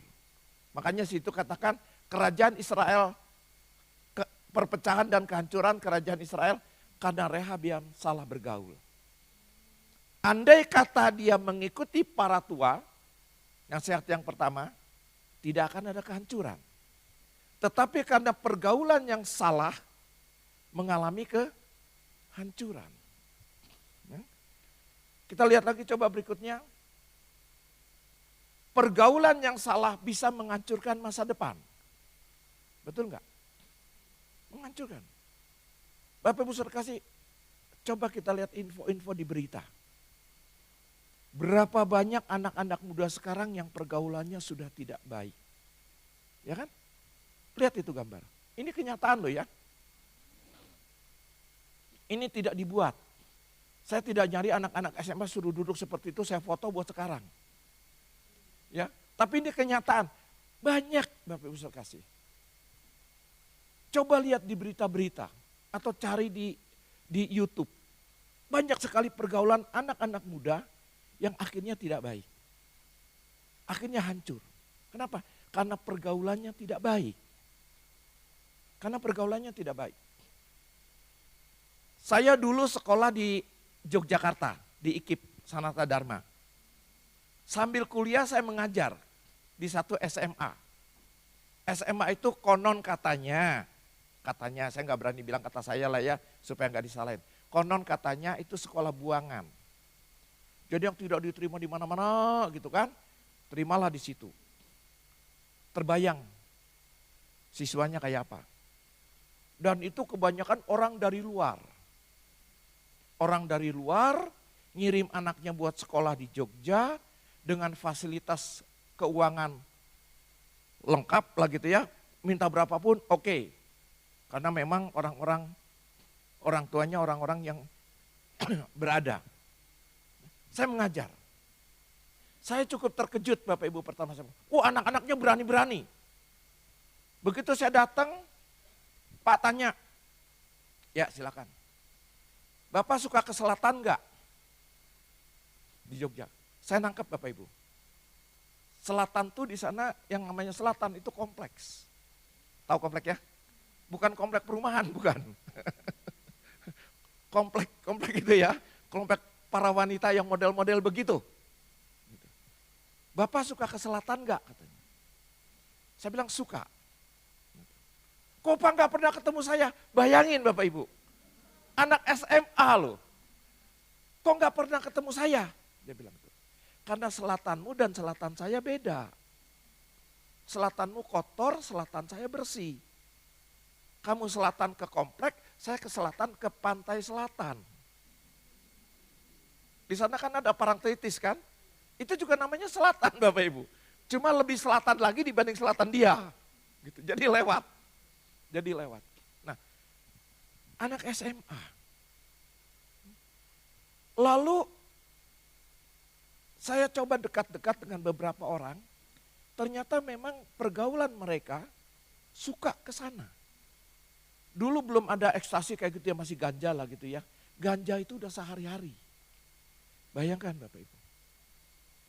Makanya situ katakan kerajaan Israel, perpecahan dan kehancuran kerajaan Israel karena Rehabeam salah bergaul. Andai kata dia mengikuti para tua, nasihat yang pertama, tidak akan ada kehancuran. Tetapi karena pergaulan yang salah, mengalami kehancuran. Kita lihat lagi coba berikutnya. Pergaulan yang salah bisa menghancurkan masa depan. Betul enggak? Menghancurkan. Bapak Ibu Saudara kasih, coba kita lihat info-info di berita. Berapa banyak anak-anak muda sekarang yang pergaulannya sudah tidak baik. Ya kan? Lihat itu gambar. Ini kenyataan loh ya. Ini tidak dibuat. Saya tidak nyari anak-anak SMA suruh duduk seperti itu, saya foto buat sekarang. Ya, tapi ini kenyataan. Banyak Bapak Ibu Saudara kasih. Coba lihat di berita-berita atau cari di di YouTube. Banyak sekali pergaulan anak-anak muda yang akhirnya tidak baik. Akhirnya hancur. Kenapa? Karena pergaulannya tidak baik. Karena pergaulannya tidak baik. Saya dulu sekolah di Yogyakarta, di IKIP Sanata Dharma. Sambil kuliah saya mengajar di satu SMA. SMA itu konon katanya saya nggak berani bilang kata saya lah ya, supaya nggak disalahin. Konon katanya itu sekolah buangan. Jadi yang tidak diterima di mana-mana gitu kan, terimalah di situ. Terbayang siswanya kayak apa. Dan itu kebanyakan orang dari luar. Orang dari luar ngirim anaknya buat sekolah di Jogja dengan fasilitas keuangan lengkap lah gitu ya. Minta berapapun oke. Karena memang orang tuanya orang-orang yang berada. Saya mengajar. Saya cukup terkejut Bapak Ibu pertama saya. Anak-anaknya berani-berani. Begitu saya datang, Pak tanya, ya silakan. Bapak suka ke selatan enggak? Di Jogja. Saya nangkep Bapak Ibu. Selatan tuh di sana yang namanya selatan itu kompleks. Tahu kompleks ya? Bukan komplek perumahan, bukan. komplek itu ya, komplek para wanita yang model-model begitu. Bapak suka ke selatan enggak katanya. Saya bilang suka. Kok Pak enggak pernah ketemu saya? Bayangin Bapak Ibu. Anak SMA loh. Kok enggak pernah ketemu saya? Dia bilang itu. Karena selatanmu dan selatan saya beda. Selatanmu kotor, selatan saya bersih. Kamu selatan ke komplek, saya ke selatan ke pantai selatan. Di sana kan ada Parangtritis kan? Itu juga namanya selatan Bapak Ibu. Cuma lebih selatan lagi dibanding selatan dia. Gitu. Jadi lewat. Nah, anak SMA. Lalu saya coba dekat-dekat dengan beberapa orang. Ternyata memang pergaulan mereka suka ke sana. Dulu belum ada ekstasi kayak gitu ya, masih ganja lah gitu ya. Ganja itu udah sehari-hari. Bayangkan Bapak Ibu.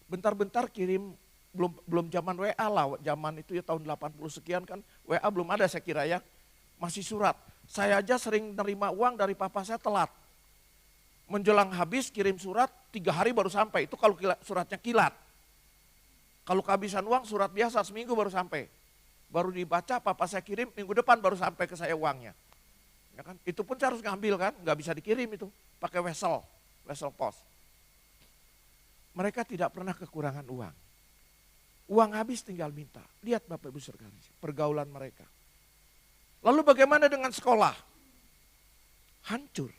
Bentar-bentar kirim, belum zaman WA lah, zaman itu ya tahun 80 sekian kan, WA belum ada saya kira ya. Masih surat. Saya aja sering nerima uang dari papa saya telat. Menjelang habis kirim surat, 3 hari baru sampai. Itu kalau suratnya kilat. Kalau kehabisan uang surat biasa seminggu baru sampai. Baru dibaca, papa saya kirim, minggu depan baru sampai ke saya uangnya. Ya kan? Itu pun saya harus ngambil kan, nggak bisa dikirim itu. Pakai wesel pos. Mereka tidak pernah kekurangan uang. Uang habis tinggal minta. Lihat Bapak Ibu sekalian, pergaulan mereka. Lalu bagaimana dengan sekolah? Hancur.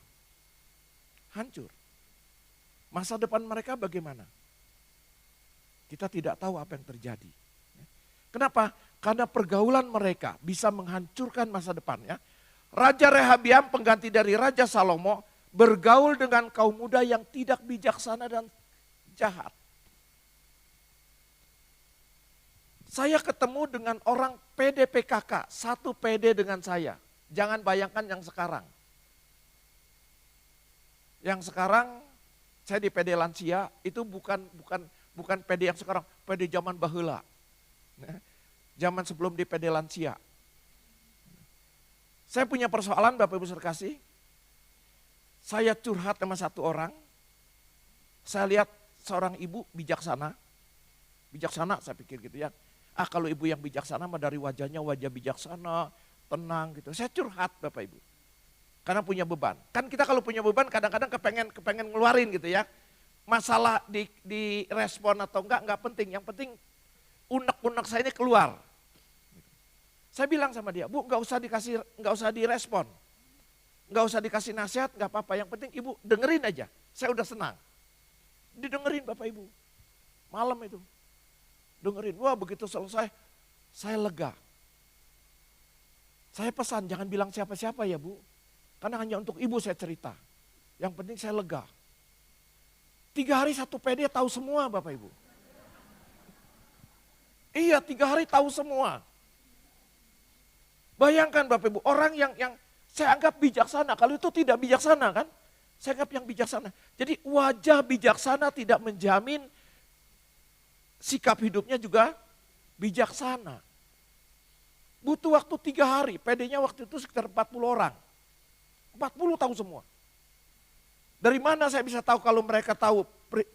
Masa depan mereka bagaimana? Kita tidak tahu apa yang terjadi. Kenapa? Karena pergaulan mereka bisa menghancurkan masa depannya. Raja Rehabiam pengganti dari Raja Salomo bergaul dengan kaum muda yang tidak bijaksana dan jahat. Saya ketemu dengan orang PD PKK, satu PD dengan saya. Jangan bayangkan yang sekarang. Yang sekarang saya di PD lansia itu bukan PD yang sekarang, PD zaman baheula. Zaman sebelum di PD lansia. Saya punya persoalan Bapak Ibu sekalian. Saya curhat sama satu orang. Saya lihat seorang ibu bijaksana. Bijaksana saya pikir gitu ya. Kalau ibu yang bijaksana mah dari wajahnya wajah bijaksana, tenang gitu. Saya curhat Bapak Ibu. Karena punya beban. Kan kita kalau punya beban kadang-kadang kepengen ngeluarin gitu ya. Masalah di respon atau enggak penting. Yang penting unek-unek saya ini keluar. Saya bilang sama dia, Bu nggak usah direspon. Nggak usah dikasih nasihat, nggak apa-apa. Yang penting Ibu dengerin aja. Saya udah senang. Didengerin Bapak Ibu. Malam itu. Dengerin, wah begitu selesai, saya lega. Saya pesan jangan bilang siapa-siapa ya Bu. Karena hanya untuk Ibu saya cerita. Yang penting saya lega. 3 hari satu PD tahu semua Bapak Ibu. Iya 3 hari tahu semua. Bayangkan Bapak Ibu, orang yang Saya anggap bijaksana, kalau itu tidak bijaksana kan? Saya anggap yang bijaksana. Jadi wajah bijaksana tidak menjamin sikap hidupnya juga bijaksana. Butuh waktu 3 hari, PD-nya waktu itu sekitar 40 orang. 40 tahu semua. Dari mana saya bisa tahu kalau mereka tahu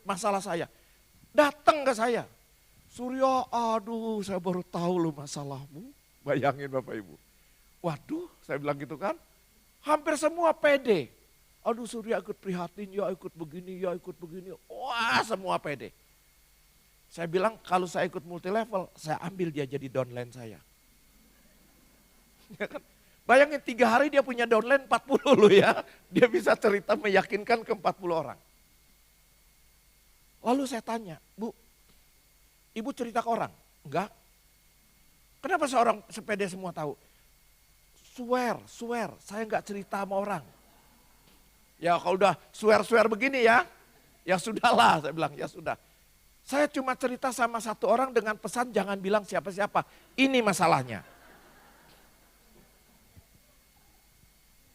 masalah saya? Datang ke saya. Suryo, aduh saya baru tahu loh masalahmu. Bayangin Bapak Ibu. Waduh, saya bilang gitu kan. Hampir semua PD. Aduh Surya ikut prihatin, ya ikut begini, ya ikut begini. Wah semua PD. Saya bilang kalau saya ikut multi level, saya ambil dia jadi downline saya. Ya kan? Bayangin 3 hari dia punya downline 40 loh ya. Dia bisa cerita meyakinkan ke 40 orang. Lalu saya tanya, Bu, Ibu cerita ke orang? Enggak. Kenapa seorang sepeda semua tahu? Swear, saya enggak cerita sama orang. Ya kalau udah swear begini ya sudahlah, saya bilang ya sudah. Saya cuma cerita sama satu orang dengan pesan jangan bilang siapa-siapa. Ini masalahnya.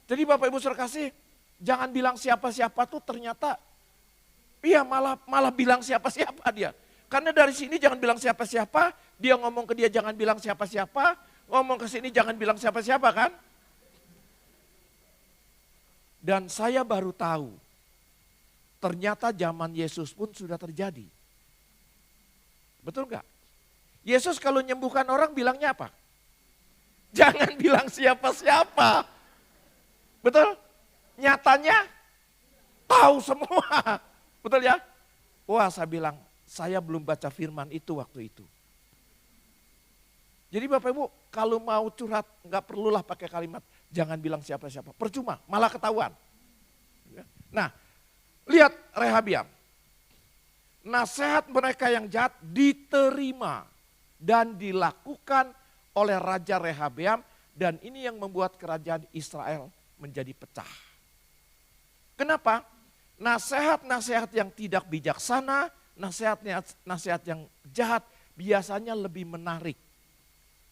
Jadi Bapak Ibu Saudara kasih, jangan bilang siapa-siapa tuh ternyata, iya malah bilang siapa-siapa dia. Karena dari sini jangan bilang siapa-siapa, dia ngomong ke dia jangan bilang siapa-siapa, ngomong ke sini jangan bilang siapa-siapa kan. Dan saya baru tahu, ternyata zaman Yesus pun sudah terjadi. Betul enggak? Yesus kalau menyembuhkan orang bilangnya apa? Jangan bilang siapa-siapa. Betul? Nyatanya tahu semua. Betul ya? Wah saya bilang, saya belum baca firman itu waktu itu. Jadi Bapak Ibu kalau mau curhat nggak perlulah pakai kalimat jangan bilang siapa-siapa. Percuma, malah ketahuan. Nah, lihat Rehabiam. Nasihat mereka yang jahat diterima dan dilakukan oleh Raja Rehabiam dan ini yang membuat kerajaan Israel menjadi pecah. Kenapa? Nasihat-nasihat yang tidak bijaksana, nasihat yang jahat biasanya lebih menarik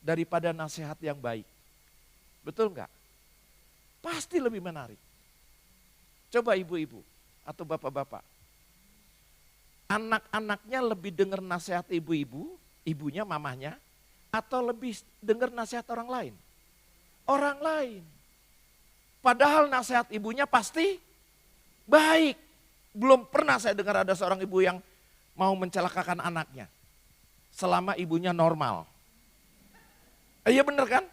daripada nasihat yang baik. Betul enggak? Pasti lebih menarik. Coba ibu-ibu atau bapak-bapak. Anak-anaknya lebih dengar nasihat ibu-ibu, ibunya, mamahnya, atau lebih dengar nasihat orang lain? Orang lain. Padahal nasihat ibunya pasti baik. Belum pernah saya dengar ada seorang ibu yang mau mencelakakan anaknya. Selama ibunya normal. Iya bener kan?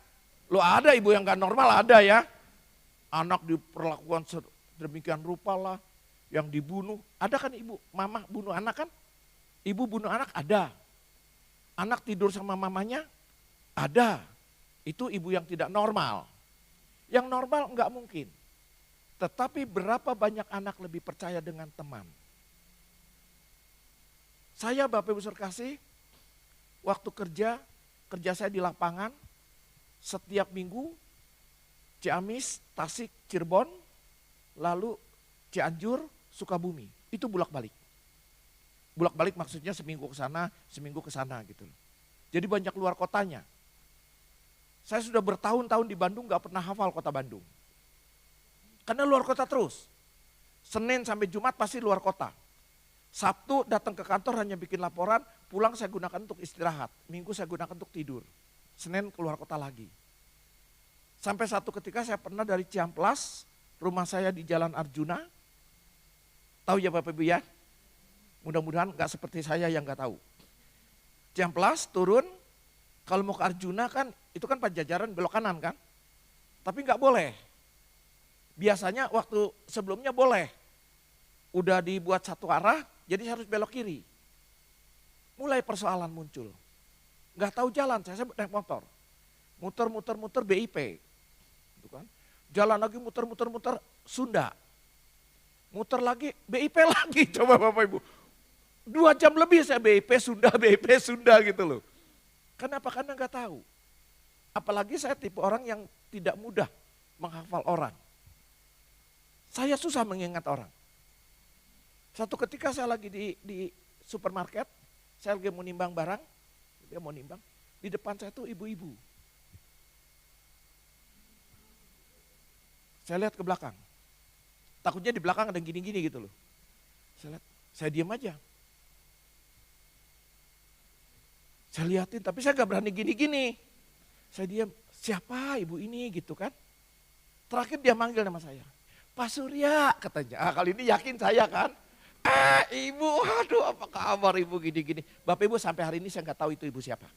Lo ada ibu yang gak normal ada ya. Anak diperlakukan sedemikian rupa lah. Yang dibunuh. Ada kan ibu, mama bunuh anak kan? Ibu bunuh anak ada. Anak tidur sama mamanya ada. Itu ibu yang tidak normal. Yang normal enggak mungkin. Tetapi berapa banyak anak lebih percaya dengan teman. Saya Bapak Ibu Saudara kasih, waktu kerja saya di lapangan, setiap minggu Ciamis, Tasik, Cirebon, lalu Cianjur, Sukabumi. Itu bolak-balik. Bolak-balik maksudnya seminggu ke sana gitu. Jadi banyak luar kotanya. Saya sudah bertahun-tahun di Bandung gak pernah hafal kota Bandung. Karena luar kota terus. Senin sampai Jumat pasti luar kota. Sabtu datang ke kantor hanya bikin laporan, pulang saya gunakan untuk istirahat. Minggu saya gunakan untuk tidur. Senin keluar kota lagi. Sampai satu ketika saya pernah dari Ciamplas, rumah saya di Jalan Arjuna. Tahu ya Bapak Ibu ya? Mudah-mudahan gak seperti saya yang gak tahu. Ciamplas turun, kalau mau ke Arjuna kan, itu kan Pajajaran belok kanan kan. Tapi gak boleh. Biasanya waktu sebelumnya boleh. Udah dibuat satu arah, jadi harus belok kiri. Mulai persoalan muncul. Gak tahu jalan, saya naik motor. Muter-muter BIP. Gitu kan. Jalan lagi muter-muter Sunda. Muter lagi BIP lagi, coba Bapak Ibu. 2 jam lebih saya BIP Sunda gitu loh. Kenapa? Karena gak tahu. Apalagi saya tipe orang yang tidak mudah menghafal orang. Saya susah mengingat orang. Satu ketika saya lagi di supermarket, saya lagi mau nimbang barang, dia mau nimbang, di depan saya tuh ibu-ibu. Saya lihat ke belakang. Takutnya di belakang ada yang gini-gini gitu loh. Saya lihat, saya diam aja. Saya liatin, tapi saya gak berani gini-gini. Saya diam, siapa ibu ini gitu kan. Terakhir dia manggil nama saya. Pak Surya katanya, kali ini yakin saya kan. Ibu, aduh apa kabar ibu gini-gini. Bapak ibu sampai hari ini saya gak tahu itu ibu siapa.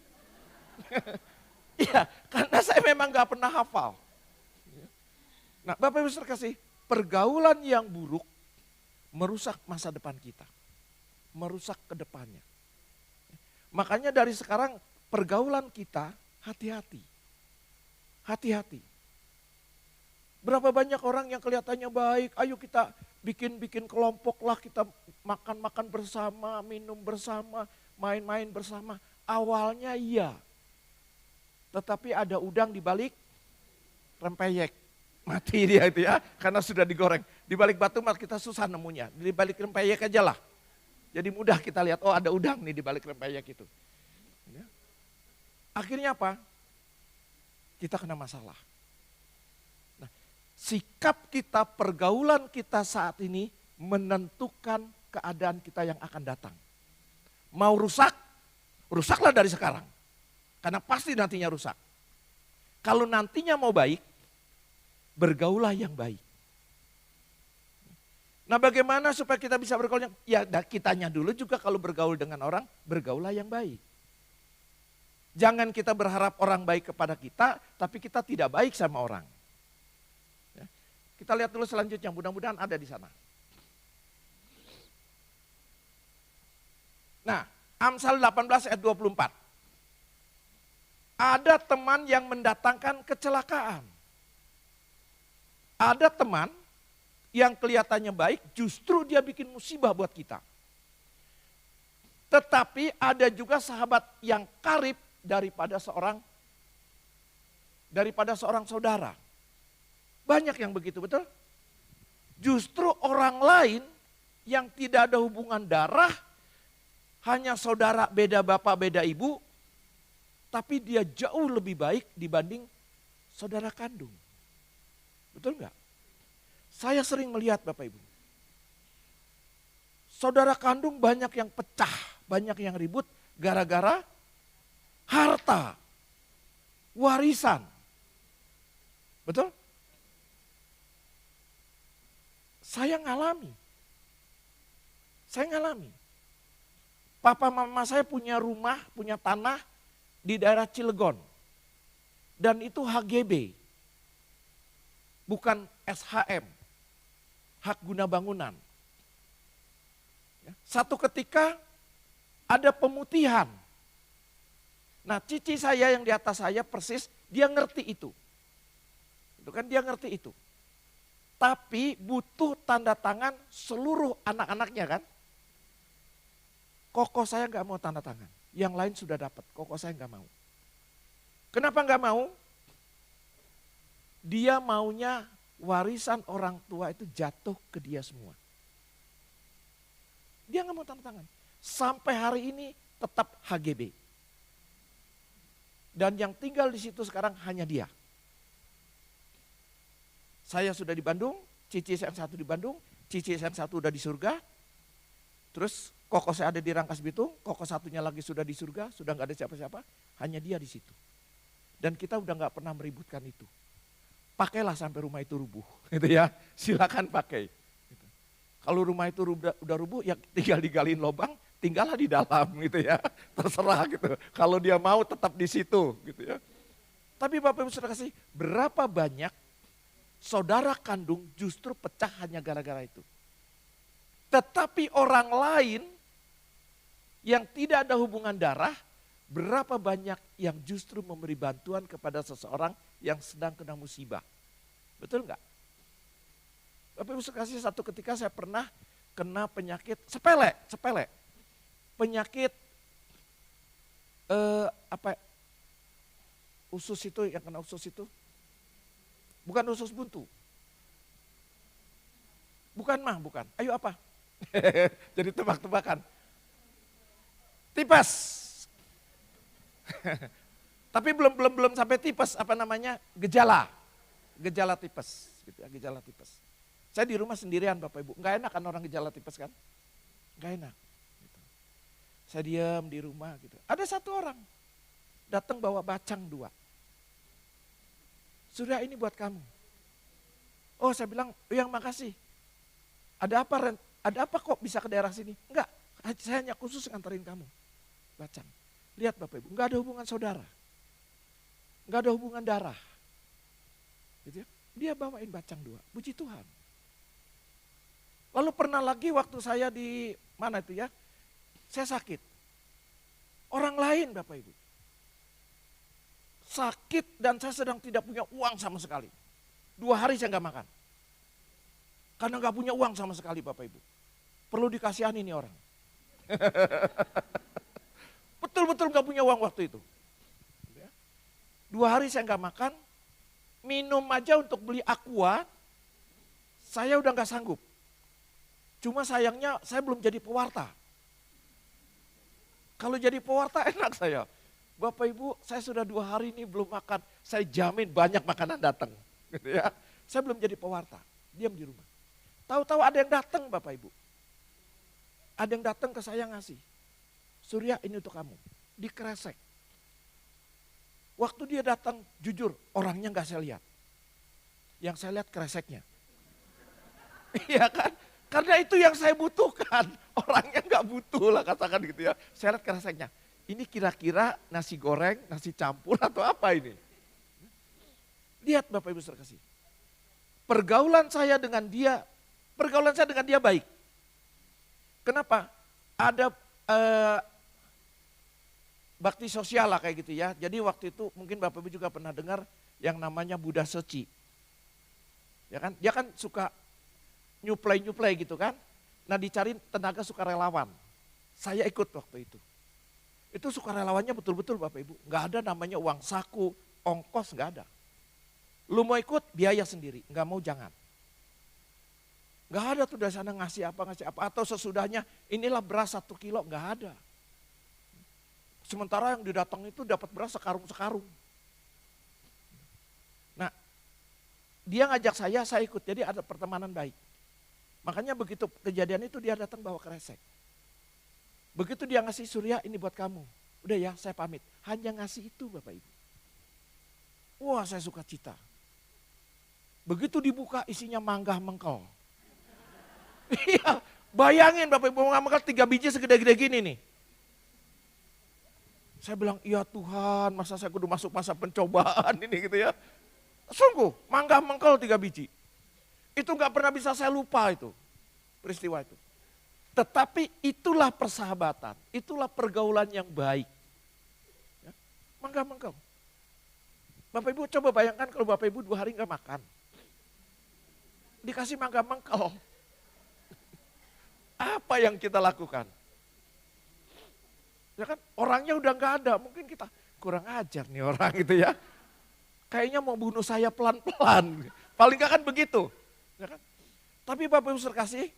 Iya, karena saya memang gak pernah hafal. Nah Bapak ibu terkasih, pergaulan yang buruk merusak masa depan kita. Merusak ke depannya. Makanya dari sekarang pergaulan kita hati-hati. Hati-hati. Berapa banyak orang yang kelihatannya baik, ayo kita bikin kelompok lah, kita makan-makan bersama, minum bersama, main-main bersama. Awalnya iya, tetapi ada udang di balik rempeyek. Mati dia itu ya, karena sudah digoreng. Di balik batu kita susah nemunya, di balik rempeyek aja lah. Jadi mudah kita lihat, oh ada udang nih di balik rempeyek itu. Ya. Akhirnya apa? Kita kena masalah. Nah, sikap kita, pergaulan kita saat ini menentukan keadaan kita yang akan datang. Mau rusak, rusaklah dari sekarang. Karena pasti nantinya rusak. Kalau nantinya mau baik, bergaulah yang baik. Nah bagaimana supaya kita bisa bergaul yang, ya kitanya dulu juga kalau bergaul dengan orang, bergaulah yang baik. Jangan kita berharap orang baik kepada kita, tapi kita tidak baik sama orang. Ya. Kita lihat dulu selanjutnya, mudah-mudahan ada di sana. Nah, Amsal 18 ayat 24. Ada teman yang mendatangkan kecelakaan. Ada teman yang kelihatannya baik, justru dia bikin musibah buat kita. Tetapi ada juga sahabat yang karib daripada seorang saudara. Banyak yang begitu, betul? Justru orang lain yang tidak ada hubungan darah, hanya saudara beda bapak beda ibu, tapi dia jauh lebih baik dibanding saudara kandung. Betul nggak? Saya sering melihat Bapak Ibu. Saudara kandung banyak yang pecah, banyak yang ribut gara-gara harta, warisan. Betul? Saya ngalami. Papa mama saya punya rumah, punya tanah di daerah Cilegon. Dan itu HGB. Bukan SHM, hak guna bangunan. Satu ketika ada pemutihan. Nah cici saya yang di atas saya persis, dia ngerti itu. Itu kan dia ngerti itu. Tapi butuh tanda tangan seluruh anak-anaknya kan. Koko saya gak mau tanda tangan, yang lain sudah dapat, koko saya gak mau. Kenapa gak mau? Dia maunya warisan orang tua itu jatuh ke dia semua. Dia gak mau tanda tangan. Sampai hari ini tetap HGB. Dan yang tinggal di situ sekarang hanya dia. Saya sudah di Bandung, cici saya yang satu di Bandung, cici saya yang satu udah di surga. Terus koko saya ada di Rangkas Bitung, koko satunya lagi sudah di surga, sudah gak ada siapa-siapa, hanya dia di situ. Dan kita udah gak pernah meributkan itu. Pakailah sampai rumah itu rubuh, gitu ya. Silakan pakai. Gitu. Kalau rumah itu udah rubuh, ya tinggal digalin lubang, tinggallah di dalam, gitu ya. Terserah gitu. Kalau dia mau tetap di situ, gitu ya. Tapi Bapak Ibu Saudara kasih, berapa banyak saudara kandung justru pecah hanya gara-gara itu. Tetapi orang lain yang tidak ada hubungan darah, berapa banyak yang justru memberi bantuan kepada seseorang yang sedang kena musibah. Betul enggak? Bapak Ibu kasih, satu ketika saya pernah kena penyakit sepele. Penyakit usus itu, yang kena usus itu. Bukan usus buntu. Bukan. Ayo apa? Jadi tebak-tebakan. Tipes. Tapi belum sampai tipes, gejala tipes. gitu ya, gejala tipes. Saya di rumah sendirian Bapak Ibu, nggak enak kan orang gejala tipes kan? Nggak enak. Gitu. Saya diam di rumah gitu. Ada satu orang datang bawa bacang 2. Surya ini buat kamu. Oh saya bilang, yang makasih. Ada apa Ren? Ada apa kok bisa ke daerah sini? Enggak, saya hanya khusus nganterin kamu. Bacang. Lihat Bapak Ibu, enggak ada hubungan saudara. Enggak ada hubungan darah. Gitu ya. Dia bawain bacang 2, puji Tuhan. Lalu pernah lagi waktu saya di mana itu ya, saya sakit. Orang lain Bapak Ibu. Sakit dan saya sedang tidak punya uang sama sekali. 2 hari saya nggak makan. Karena nggak punya uang sama sekali Bapak Ibu. Perlu dikasihani nih orang. Betul-betul nggak punya uang waktu itu. 2 hari saya nggak makan, minum aja untuk beli aqua, saya udah nggak sanggup. Cuma sayangnya saya belum jadi pewarta. Kalau jadi pewarta enak saya. Bapak Ibu, saya sudah 2 hari ini belum makan, saya jamin banyak makanan datang. Gitu ya. Saya belum jadi pewarta, diam di rumah. Tahu-tahu ada yang datang Bapak Ibu. Ada yang datang ke saya ngasih. Surya ini untuk kamu, dikresek. Waktu dia datang, jujur orangnya gak saya lihat. Yang saya lihat kreseknya. Iya kan? Karena itu yang saya butuhkan. Orangnya gak butuh lah katakan gitu ya. Saya lihat kreseknya. Ini kira-kira nasi goreng, nasi campur atau apa ini? Lihat Bapak Ibu terkasih. Pergaulan saya dengan dia baik. Kenapa? Ada bakti sosial lah kayak gitu ya. Jadi waktu itu mungkin Bapak Ibu juga pernah dengar yang namanya Buddha Soci. Ya kan? Dia kan suka nyuplai gitu kan. Nah dicari tenaga sukarelawan. Saya ikut waktu itu. Itu sukarelawannya betul-betul Bapak Ibu. Nggak ada namanya uang saku, ongkos nggak ada. Lu mau ikut biaya sendiri, nggak mau jangan. Nggak ada tuh dari sana ngasih apa. Atau sesudahnya inilah beras 1 kilo, nggak ada. Sementara yang didatang itu dapat beras sekarung-sekarung. Nah, dia ngajak saya ikut. Jadi ada pertemanan baik. Makanya begitu kejadian itu dia datang bawa kresek. Begitu dia ngasih, Surya ini buat kamu. Udah ya saya pamit. Hanya ngasih itu Bapak Ibu. Wah saya suka cita. Begitu dibuka isinya mangga mengkel. Iya bayangin Bapak Ibu mangga mengkel 3 biji segede-gede gini nih. Saya bilang, iya Tuhan, masa saya kudu masuk masa pencobaan ini gitu ya. Sungguh, mangga mengkel 3 biji. Itu gak pernah bisa saya lupa itu, peristiwa itu. Tetapi itulah persahabatan, itulah pergaulan yang baik. Ya, mangga mengkel. Bapak Ibu coba bayangkan kalau Bapak Ibu 2 hari gak makan. Dikasih mangga mengkel. Apa yang kita lakukan? Ya kan orangnya udah gak ada, mungkin kita kurang ajar nih orang gitu ya. Kayaknya mau bunuh saya pelan-pelan, paling gak kan begitu. Ya kan? Tapi Bapak Ibu sekasih,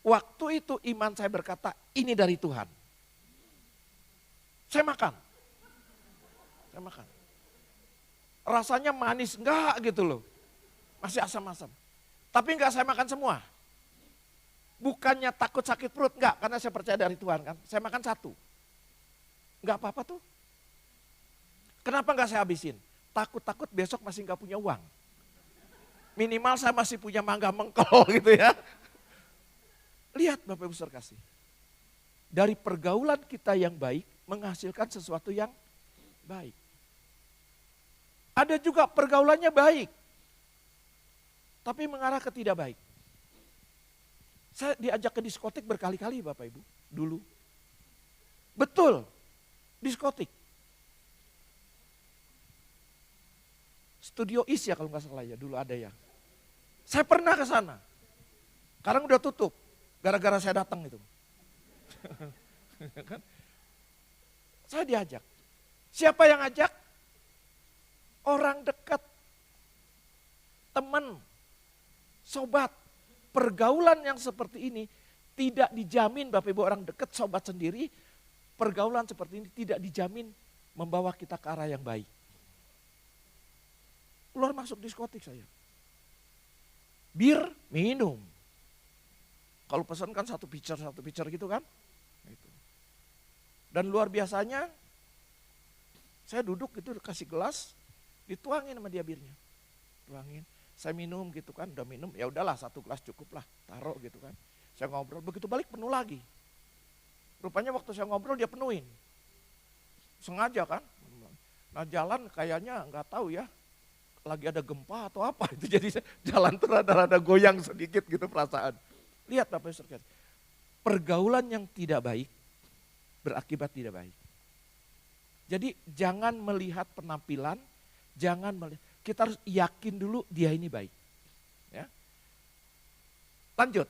waktu itu iman saya berkata ini dari Tuhan. Saya makan. Rasanya manis enggak gitu loh, masih asam-asam. Tapi enggak saya makan semua. Bukannya takut sakit perut, enggak, karena saya percaya dari Tuhan kan. Saya makan 1. Enggak apa-apa tuh. Kenapa enggak saya habisin? Takut-takut besok masih enggak punya uang. Minimal saya masih punya mangga mengkel gitu ya. Lihat Bapak Ibu sekasih. Dari pergaulan kita yang baik menghasilkan sesuatu yang baik. Ada juga pergaulannya baik. Tapi mengarah ke tidak baik. Saya diajak ke diskotik berkali-kali Bapak Ibu dulu. Betul. Diskotik. Studio Is ya kalau nggak salah ya, dulu ada ya. Saya pernah ke sana. Sekarang udah tutup, gara-gara saya datang itu. Saya diajak. Siapa yang ajak? Orang dekat, teman, sobat. Pergaulan yang seperti ini tidak dijamin Bapak Ibu orang dekat, sobat sendiri. Pergaulan seperti ini tidak dijamin membawa kita ke arah yang baik. Keluar masuk diskotik saya. Bir, minum. Kalau pesan kan satu pitcher gitu kan. Gitu. Dan luar biasanya, saya duduk gitu kasih gelas, dituangin sama dia birnya. Tuangin, saya minum gitu kan, udah minum, ya udahlah satu gelas cukup lah, taruh gitu kan. Saya ngobrol, begitu balik penuh lagi. Rupanya waktu saya ngobrol dia penuhin. Sengaja kan. Nah jalan kayaknya nggak tahu ya, lagi ada gempa atau apa. Itu jadi jalan tuh rada-rada goyang sedikit gitu perasaan. Lihat Bapak Ibu sekalian, pergaulan yang tidak baik berakibat tidak baik. Jadi jangan melihat penampilan, jangan melihat, kita harus yakin dulu dia ini baik. Ya. Lanjut.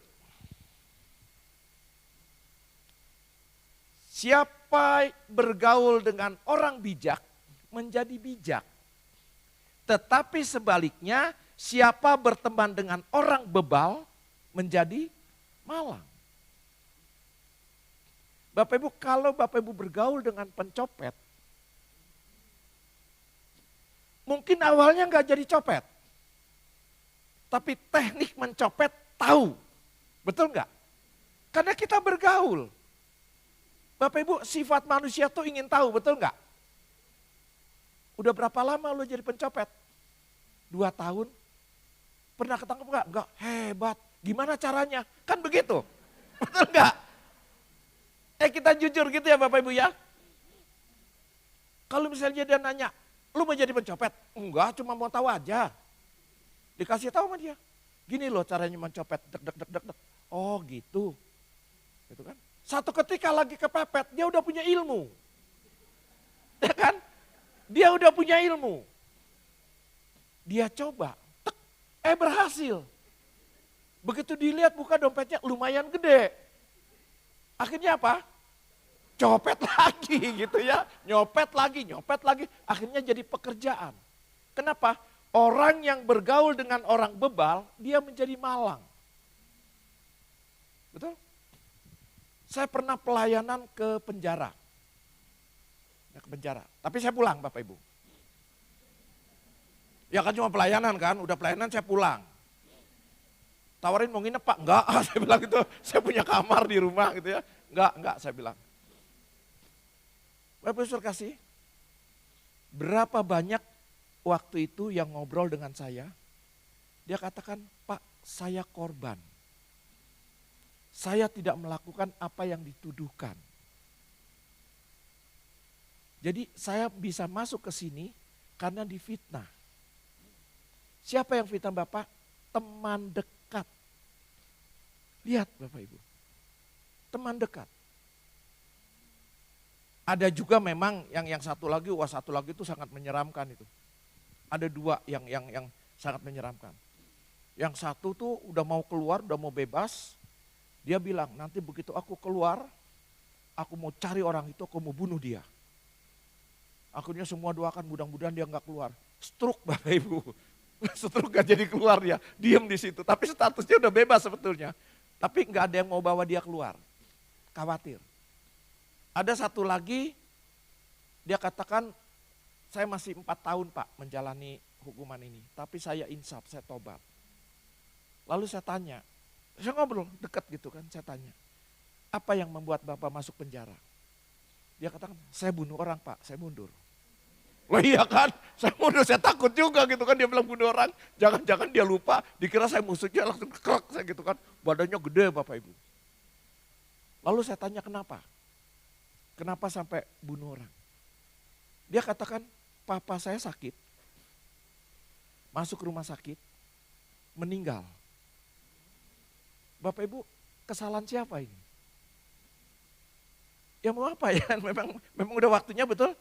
Siapa bergaul dengan orang bijak menjadi bijak. Tetapi sebaliknya, siapa berteman dengan orang bebal menjadi malang. Bapak Ibu, kalau Bapak Ibu bergaul dengan pencopet, mungkin awalnya nggak jadi copet. Tapi teknik mencopet tahu. Betul nggak? Karena kita bergaul. Bapak Ibu, sifat manusia tuh ingin tahu, betul nggak? Udah berapa lama lo jadi pencopet? 2 tahun? Pernah ketangkep nggak? Nggak, hebat. Gimana caranya? Kan begitu. Betul nggak? Kita jujur gitu ya Bapak Ibu ya. Kalau misalnya dia nanya, lu mau jadi pencopet? Enggak, cuma mau tahu aja. Dikasih tahu sama dia. Gini loh caranya mencopet. Dek, dek, dek, dek, dek. Oh gitu. Gitu kan? Satu ketika lagi kepepet, dia udah punya ilmu. Ya kan? Dia udah punya ilmu. Dia coba. Tek, berhasil. Begitu dilihat buka dompetnya lumayan gede. Akhirnya apa? Copet lagi gitu ya. Nyopet lagi. Akhirnya jadi pekerjaan. Kenapa? Orang yang bergaul dengan orang bebal, dia menjadi malang. Betul? Saya pernah pelayanan ke penjara. Ya, ke penjara. Tapi saya pulang Bapak Ibu. Ya kan cuma pelayanan kan, udah pelayanan saya pulang. Tawarin mau nginep Pak? Enggak, saya bilang gitu. Saya punya kamar di rumah gitu ya. Enggak saya bilang. Bapak Ibu kasih, berapa banyak waktu itu yang ngobrol dengan saya, dia katakan, Pak saya korban. Saya tidak melakukan apa yang dituduhkan. Jadi saya bisa masuk ke sini karena difitnah. Siapa yang fitnah Bapak? Teman dekat. Lihat Bapak Ibu, teman dekat. Ada juga memang yang satu lagi itu sangat menyeramkan itu. Ada 2 yang sangat menyeramkan. Yang satu tuh udah mau keluar, udah mau bebas. Dia bilang nanti begitu aku keluar, aku mau cari orang itu, aku mau bunuh dia. Akhirnya semua doakan mudah-mudahan dia nggak keluar. Stroke Bapak Ibu. Stroke gak jadi keluar dia, diem di situ. Tapi statusnya udah bebas sebetulnya. Tapi nggak ada yang mau bawa dia keluar. Khawatir. Ada satu lagi, dia katakan, saya masih 4 tahun Pak menjalani hukuman ini. Tapi saya insaf, saya tobat. Lalu saya tanya, saya ngobrol dekat gitu kan, saya tanya, apa yang membuat Bapak masuk penjara? Dia katakan, saya bunuh orang Pak, saya mundur. Loh iya kan, saya mundur, saya takut juga gitu kan, dia bilang bunuh orang. Jangan-jangan dia lupa, dikira saya musuhnya langsung krek saya gitu kan. Badannya gede Bapak Ibu. Lalu saya tanya kenapa? Kenapa sampai bunuh orang? Dia katakan, papa saya sakit, masuk rumah sakit, meninggal. Bapak Ibu, kesalahan siapa ini? Ya mau apa ya, memang udah waktunya betul.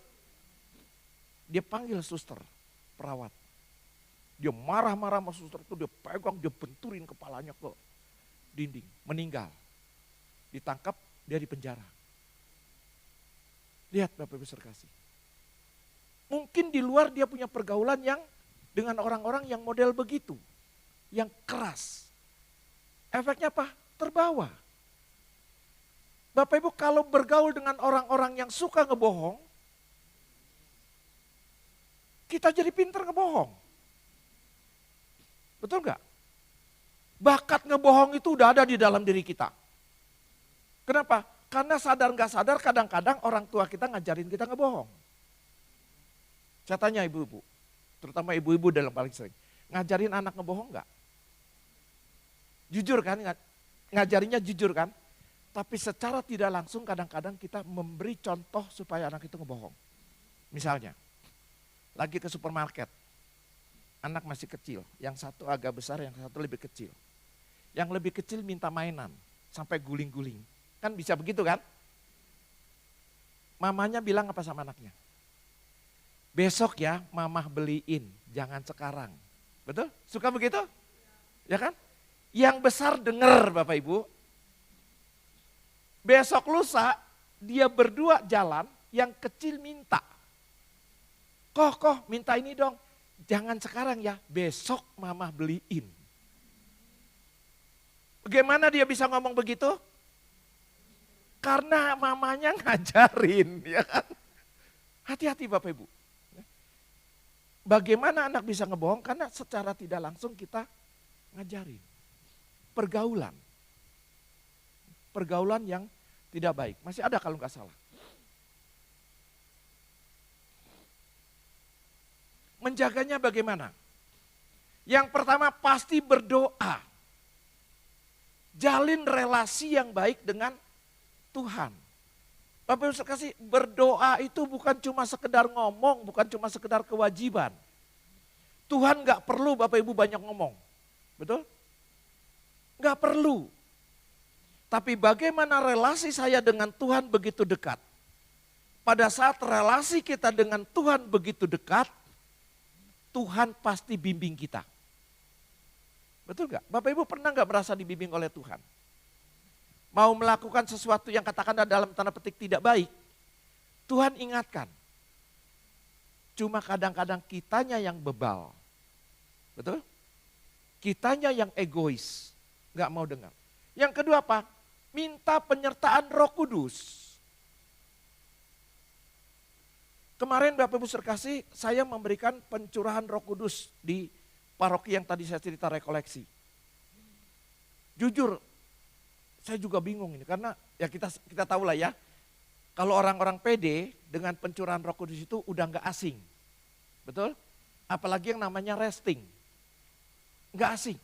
Dia panggil suster, perawat. Dia marah-marah sama suster itu, dia pegang, dia benturin kepalanya ke dinding, meninggal. Ditangkap, dia di penjara. Lihat Bapak Ibu sekasih. Mungkin di luar dia punya pergaulan yang dengan orang-orang yang model begitu. Yang keras. Efeknya apa? Terbawa. Bapak Ibu kalau bergaul dengan orang-orang yang suka ngebohong, kita jadi pinter ngebohong. Betul nggak? Bakat ngebohong itu udah ada di dalam diri kita. Kenapa? Karena sadar nggak sadar kadang-kadang orang tua kita ngajarin kita ngebohong. Saya tanya ibu-ibu, terutama ibu-ibu dalam paling sering, ngajarin anak ngebohong nggak? Jujur kan, ngajarinnya jujur kan? Tapi secara tidak langsung kadang-kadang kita memberi contoh supaya anak itu ngebohong. Misalnya, lagi ke supermarket, anak masih kecil, yang satu agak besar, yang satu lebih kecil. Yang lebih kecil minta mainan, sampai guling-guling. Kan bisa begitu kan? Mamanya bilang apa sama anaknya? Besok ya mamah beliin, jangan sekarang. Betul? Suka begitu? Ya kan? Yang besar dengar Bapak Ibu. Besok lusa dia berdua jalan, yang kecil minta. Koh minta ini dong. Jangan sekarang ya, besok mamah beliin. Bagaimana dia bisa ngomong begitu? Karena mamanya ngajarin, ya kan? Hati-hati Bapak Ibu. Bagaimana anak bisa ngebohong? Karena secara tidak langsung kita ngajarin. Pergaulan. Pergaulan yang tidak baik. Masih ada kalau nggak salah. Menjaganya bagaimana? Yang pertama pasti berdoa. Jalin relasi yang baik dengan Tuhan. Bapak Ibu kasih, berdoa itu bukan cuma sekedar ngomong, bukan cuma sekedar kewajiban. Tuhan gak perlu Bapak Ibu banyak ngomong. Betul? Gak perlu. Tapi bagaimana relasi saya dengan Tuhan begitu dekat. Pada saat relasi kita dengan Tuhan begitu dekat, Tuhan pasti bimbing kita. Betul gak? Bapak Ibu pernah gak merasa dibimbing oleh Tuhan? Mau melakukan sesuatu yang katakanlah dalam tanda petik tidak baik, Tuhan ingatkan. Cuma kadang-kadang kitanya yang bebal. Betul? Kitanya yang egois, gak mau dengar. Yang kedua apa? Minta penyertaan Roh Kudus. Kemarin Bapak Ibu sekasih, saya memberikan pencurahan Roh Kudus di paroki yang tadi saya cerita rekoleksi. Jujur, saya juga bingung ini karena ya kita tahu lah ya. Kalau orang-orang pede dengan pencurahan Roh Kudus itu udah nggak asing. Betul? Apalagi yang namanya resting. Nggak asing.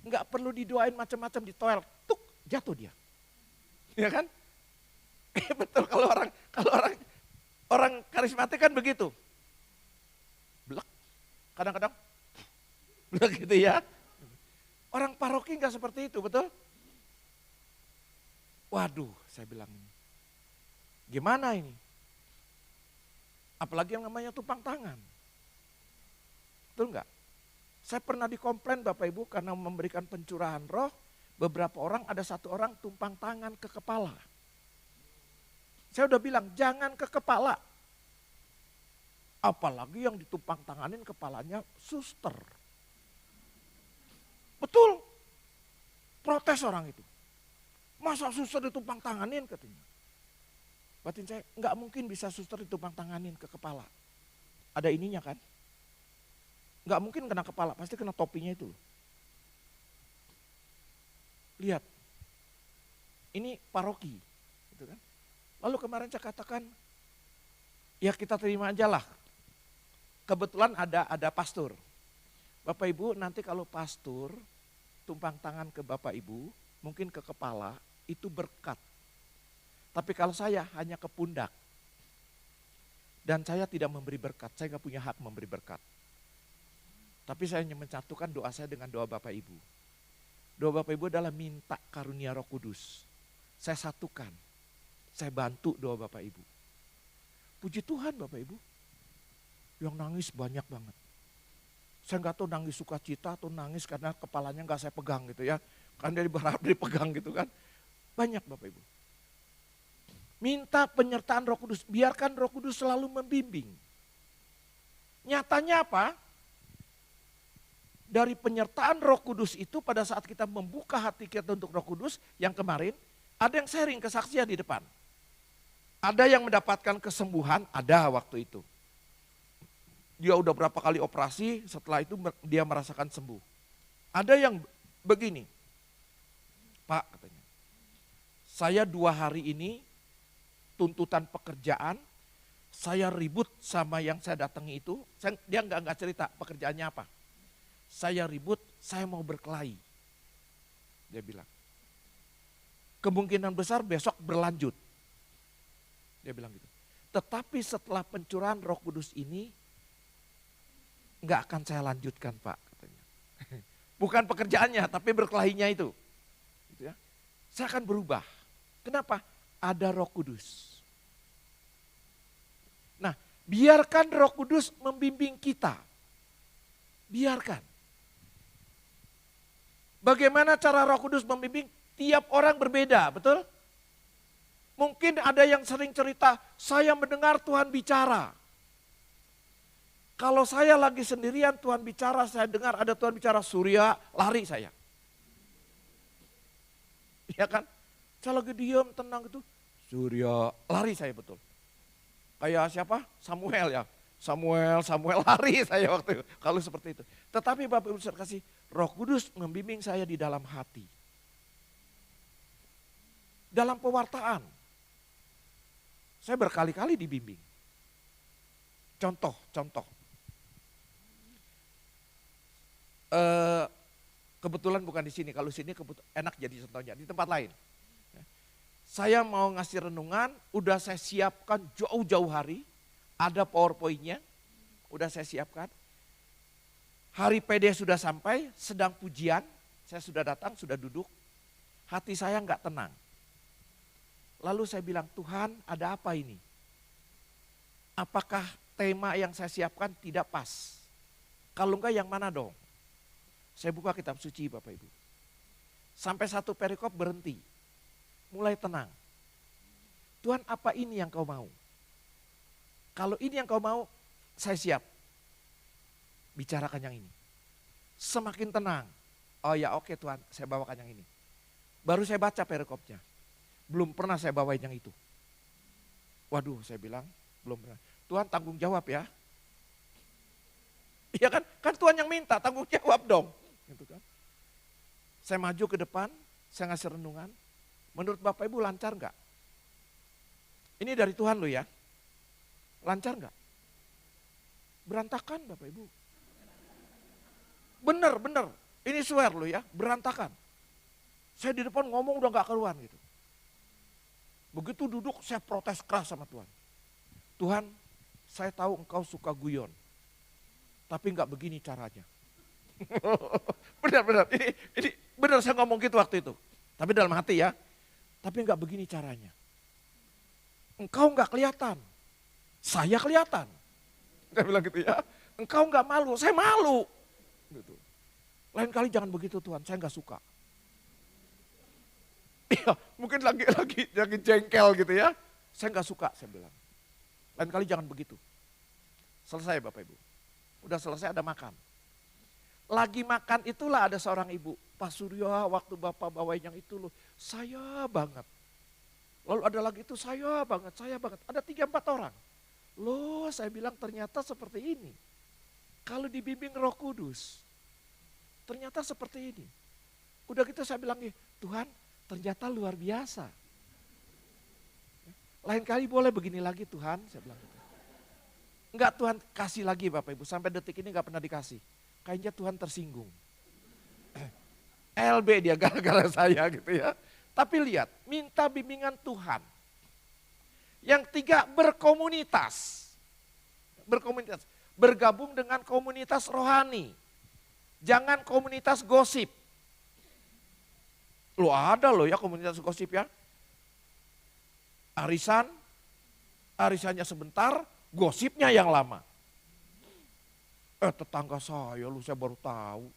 Nggak perlu didoain macam-macam di toilet. Tuk, jatuh dia. Ya kan? Betul kalau orang karismatik kan begitu. Blek. Kadang-kadang blek gitu ya. Orang paroki nggak seperti itu, betul? Waduh, saya bilang gimana ini? Apalagi yang namanya tumpang tangan. Betul enggak? Saya pernah dikomplain Bapak Ibu karena memberikan pencurahan roh, beberapa orang, ada satu orang tumpang tangan ke kepala. Saya udah bilang jangan ke kepala. Apalagi yang ditumpang tanganin kepalanya suster. Betul, protes orang itu. Masa suster ditumpang tanganin katanya. Batin saya, nggak mungkin bisa suster ditumpang tanganin ke kepala. Ada ininya kan? Nggak mungkin kena kepala, pasti kena topinya itu. Lihat, ini paroki. Gitu kan? Lalu kemarin saya katakan, ya kita terima aja lah. Kebetulan ada pastor. Bapak Ibu nanti kalau pastor tumpang tangan ke Bapak Ibu, mungkin ke kepala, itu berkat. Tapi kalau saya hanya ke pundak. Dan saya tidak memberi berkat, saya nggak punya hak memberi berkat. Tapi saya hanya mencatukan doa saya dengan doa Bapak Ibu. Doa Bapak Ibu adalah minta karunia Roh Kudus. Saya satukan, saya bantu doa Bapak Ibu. Puji Tuhan Bapak Ibu, yang nangis banyak banget. Saya nggak tahu nangis sukacita atau nangis karena kepalanya nggak saya pegang gitu ya. Kan dia berharap dipegang gitu kan. Banyak Bapak Ibu. Minta penyertaan Roh Kudus, biarkan Roh Kudus selalu membimbing. Nyatanya apa? Dari penyertaan Roh Kudus itu pada saat kita membuka hati kita untuk Roh Kudus, yang kemarin ada yang sharing kesaksian di depan. Ada yang mendapatkan kesembuhan, ada waktu itu. Dia udah berapa kali operasi, setelah itu dia merasakan sembuh. Ada yang begini, Pak katanya, saya 2 hari ini tuntutan pekerjaan, saya ribut sama yang saya datangi itu, dia nggak cerita pekerjaannya apa. Saya ribut, saya mau berkelahi. Dia bilang, kemungkinan besar besok berlanjut. Dia bilang gitu. Tetapi setelah pencurahan Roh Kudus ini, nggak akan saya lanjutkan Pak katanya. Bukan pekerjaannya, tapi berkelahinya itu. Gitu ya. Saya akan berubah. Kenapa? Ada Roh Kudus. Nah, biarkan Roh Kudus membimbing kita. Biarkan. Bagaimana cara Roh Kudus membimbing? Tiap orang berbeda, betul? Mungkin ada yang sering cerita, saya mendengar Tuhan bicara. Kalau saya lagi sendirian Tuhan bicara, saya dengar ada Tuhan bicara, Surya, lari saya. Iya kan? Saya lagi diam, tenang gitu, Surya, lari saya betul. Kayak siapa? Samuel ya. Samuel lari saya waktu itu. Kalau seperti itu. Tetapi Bapak Ibu saya kasih, Roh Kudus membimbing saya di dalam hati. Dalam pewartaan. Saya berkali-kali dibimbing. Contoh. Kebetulan bukan di sini, kalau sini enak jadi contohnya, di tempat lain. Saya mau ngasih renungan, udah saya siapkan jauh-jauh hari, ada PowerPoint-nya, udah saya siapkan. Hari PD sudah sampai, sedang pujian, saya sudah datang, sudah duduk, hati saya nggak tenang. Lalu saya bilang, Tuhan ada apa ini? Apakah tema yang saya siapkan tidak pas? Kalau enggak yang mana dong? Saya buka kitab suci Bapak Ibu. Sampai satu perikop berhenti. Mulai tenang. Tuhan apa ini yang kau mau? Kalau ini yang kau mau, saya siap. Bicarakan yang ini. Semakin tenang. Oh ya oke Tuhan, saya bawakan yang ini. Baru saya baca perikopnya. Belum pernah saya bawain yang itu. Waduh saya bilang, belum pernah. Tuhan tanggung jawab ya. Iya kan? Kan Tuhan yang minta, tanggung jawab dong. Gitu kan. Saya maju ke depan, saya ngasih renungan. Menurut Bapak Ibu lancar enggak? Ini dari Tuhan loh ya. Lancar enggak? Berantakan Bapak Ibu. Bener. Ini swear loh ya, berantakan. Saya di depan ngomong udah enggak keluar gitu. Begitu duduk saya protes keras sama Tuhan. Tuhan, saya tahu engkau suka guyon. Tapi enggak begini caranya. Benar. Ini benar saya ngomong gitu waktu itu. Tapi dalam hati ya. Tapi enggak begini caranya. Engkau enggak kelihatan. Saya kelihatan. Saya bilang gitu ya. Engkau enggak malu, saya malu. Gitu. Lain kali jangan begitu Tuhan, saya enggak suka. Iya, mungkin lagi jengkel gitu ya. Saya nggak suka, saya bilang. Lain kali jangan begitu. Selesai Bapak Ibu. Udah selesai ada makan. Lagi makan itulah ada seorang ibu. Pak Surya waktu Bapak bawain yang itu loh. Saya banget. Lalu ada lagi itu saya banget. Ada 3-4 orang. Loh saya bilang ternyata seperti ini. Kalau dibimbing Roh Kudus. Ternyata seperti ini. Udah gitu saya bilang, Tuhan ternyata luar biasa. Lain kali boleh begini lagi Tuhan, saya bilang gitu. Enggak Tuhan kasih lagi Bapak Ibu, sampai detik ini enggak pernah dikasih. Kayaknya Tuhan tersinggung. LB dia gara-gara saya gitu ya. Tapi lihat, minta bimbingan Tuhan. Yang 3 berkomunitas. Bergabung dengan komunitas rohani. Jangan komunitas gosip. Loh ada loh ya komunitas gosip ya. Arisannya sebentar, gosipnya yang lama. Tetangga saya lu saya baru tahu.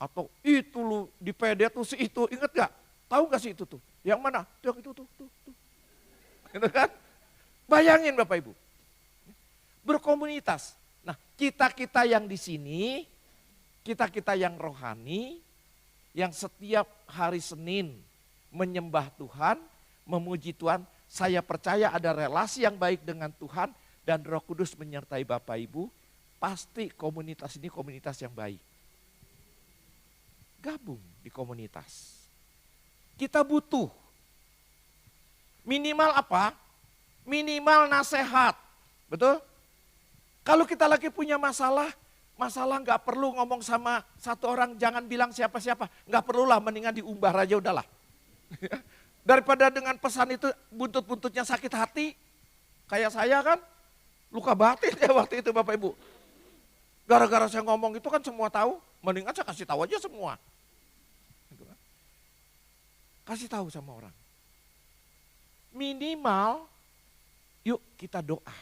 Atau itu lu di PD tuh si itu, inget gak? Tahu gak sih itu tuh? Yang mana? Yang itu tuh. Gitu kan? Bayangin Bapak Ibu. Berkomunitas. Nah kita yang di sini, kita yang rohani, yang setiap hari Senin menyembah Tuhan, memuji Tuhan, saya percaya ada relasi yang baik dengan Tuhan dan Roh Kudus menyertai Bapak Ibu, pasti komunitas ini komunitas yang baik. gabung di komunitas. Kita butuh minimal apa? Minimal nasihat, betul? Kalau kita lagi punya masalah nggak perlu ngomong sama satu orang, jangan bilang siapa-siapa. Nggak perlulah, mendingan diumbar aja udahlah. Daripada dengan pesan itu buntut-buntutnya sakit hati. Kayak saya kan, luka batin ya waktu itu Bapak Ibu. Gara-gara saya ngomong itu kan semua tahu, mendingan saya kasih tahu aja semua. Kasih tahu sama orang. Minimal, yuk kita doa.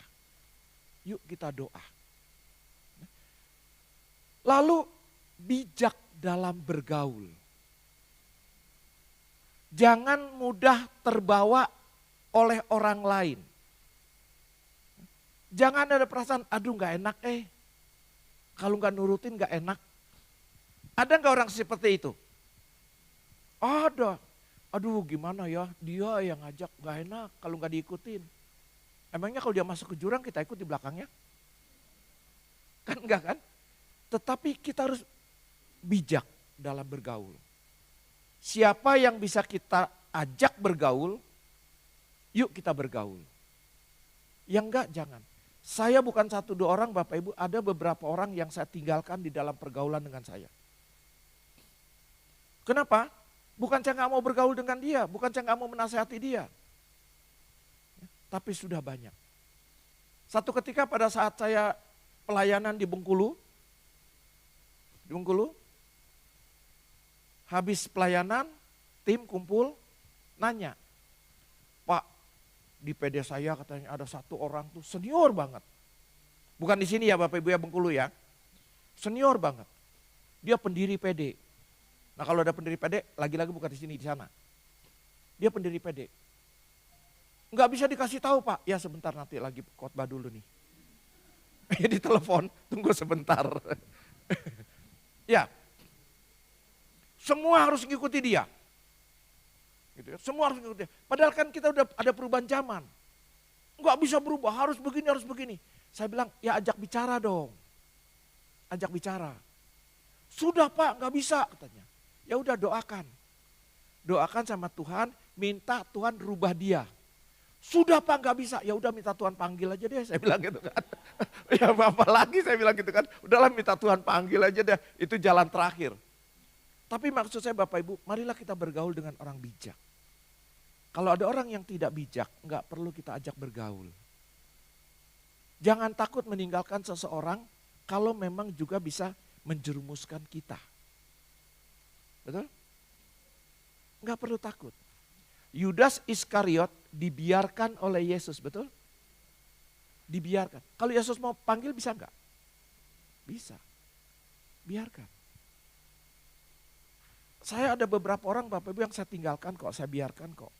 Yuk kita doa. Lalu bijak dalam bergaul. Jangan mudah terbawa oleh orang lain. Jangan ada perasaan, aduh gak enak Kalau gak nurutin gak enak. Ada gak orang seperti itu? Ada. Aduh gimana ya, dia yang ngajak gak enak kalau gak diikutin. Emangnya kalau dia masuk ke jurang kita ikut di belakangnya? Kan enggak kan? Tetapi kita harus bijak dalam bergaul. Siapa yang bisa kita ajak bergaul, yuk kita bergaul. Yang enggak jangan. Saya bukan 1-2 orang Bapak Ibu, ada beberapa orang yang saya tinggalkan di dalam pergaulan dengan saya. Kenapa? Bukan saya gak mau bergaul dengan dia, bukan saya gak mau menasihati dia. Tapi sudah banyak. Satu ketika pada saat saya pelayanan di Bengkulu, habis pelayanan, tim kumpul, nanya, Pak, di PD saya katanya ada satu orang tuh senior banget. Bukan di sini ya Bapak Ibu ya Bengkulu ya, senior banget. Dia pendiri PD. Nah kalau ada pendiri PD, lagi-lagi bukan di sini, di sana. Dia pendiri PD. Enggak bisa dikasih tahu Pak, ya sebentar nanti lagi khotbah dulu nih. Ya ditelepon, tunggu sebentar. Ya, semua harus ngikuti dia. Gitu ya, semua harus ngikuti dia. Padahal kan kita udah ada perubahan zaman. Enggak bisa berubah, harus begini. Saya bilang, ya ajak bicara dong. Ajak bicara. Sudah Pak, enggak bisa katanya. Ya udah doakan. Doakan sama Tuhan, minta Tuhan rubah dia. Sudah Pak enggak bisa, ya udah minta Tuhan panggil aja deh, saya bilang gitu kan. Ya apa lagi saya bilang gitu kan, udahlah minta Tuhan panggil aja deh, itu jalan terakhir. Tapi maksud saya Bapak Ibu, marilah kita bergaul dengan orang bijak. Kalau ada orang yang tidak bijak, enggak perlu kita ajak bergaul. Jangan takut meninggalkan seseorang kalau memang juga bisa menjerumuskan kita. Betul? Enggak perlu takut. Yudas Iskariot dibiarkan oleh Yesus, betul? Dibiarkan. Kalau Yesus mau panggil bisa enggak? Bisa. Biarkan. Saya ada beberapa orang Bapak Ibu yang saya tinggalkan kok, saya biarkan kok.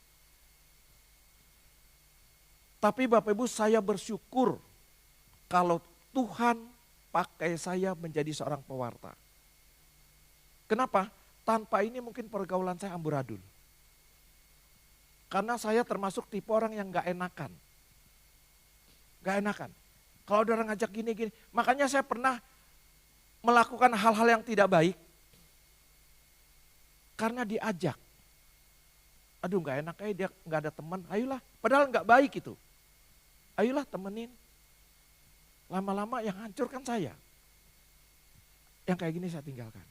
Tapi Bapak Ibu saya bersyukur kalau Tuhan pakai saya menjadi seorang pewarta. Kenapa? Tanpa ini mungkin pergaulan saya amburadul. Karena saya termasuk tipe orang yang gak enakan. Gak enakan. Kalau ada orang ngajak gini-gini. Makanya saya pernah melakukan hal-hal yang tidak baik. Karena diajak. Aduh gak enak dia gak ada teman. Ayolah. Padahal gak baik itu. Ayolah temenin. Lama-lama yang hancurkan saya. Yang kayak gini saya tinggalkan.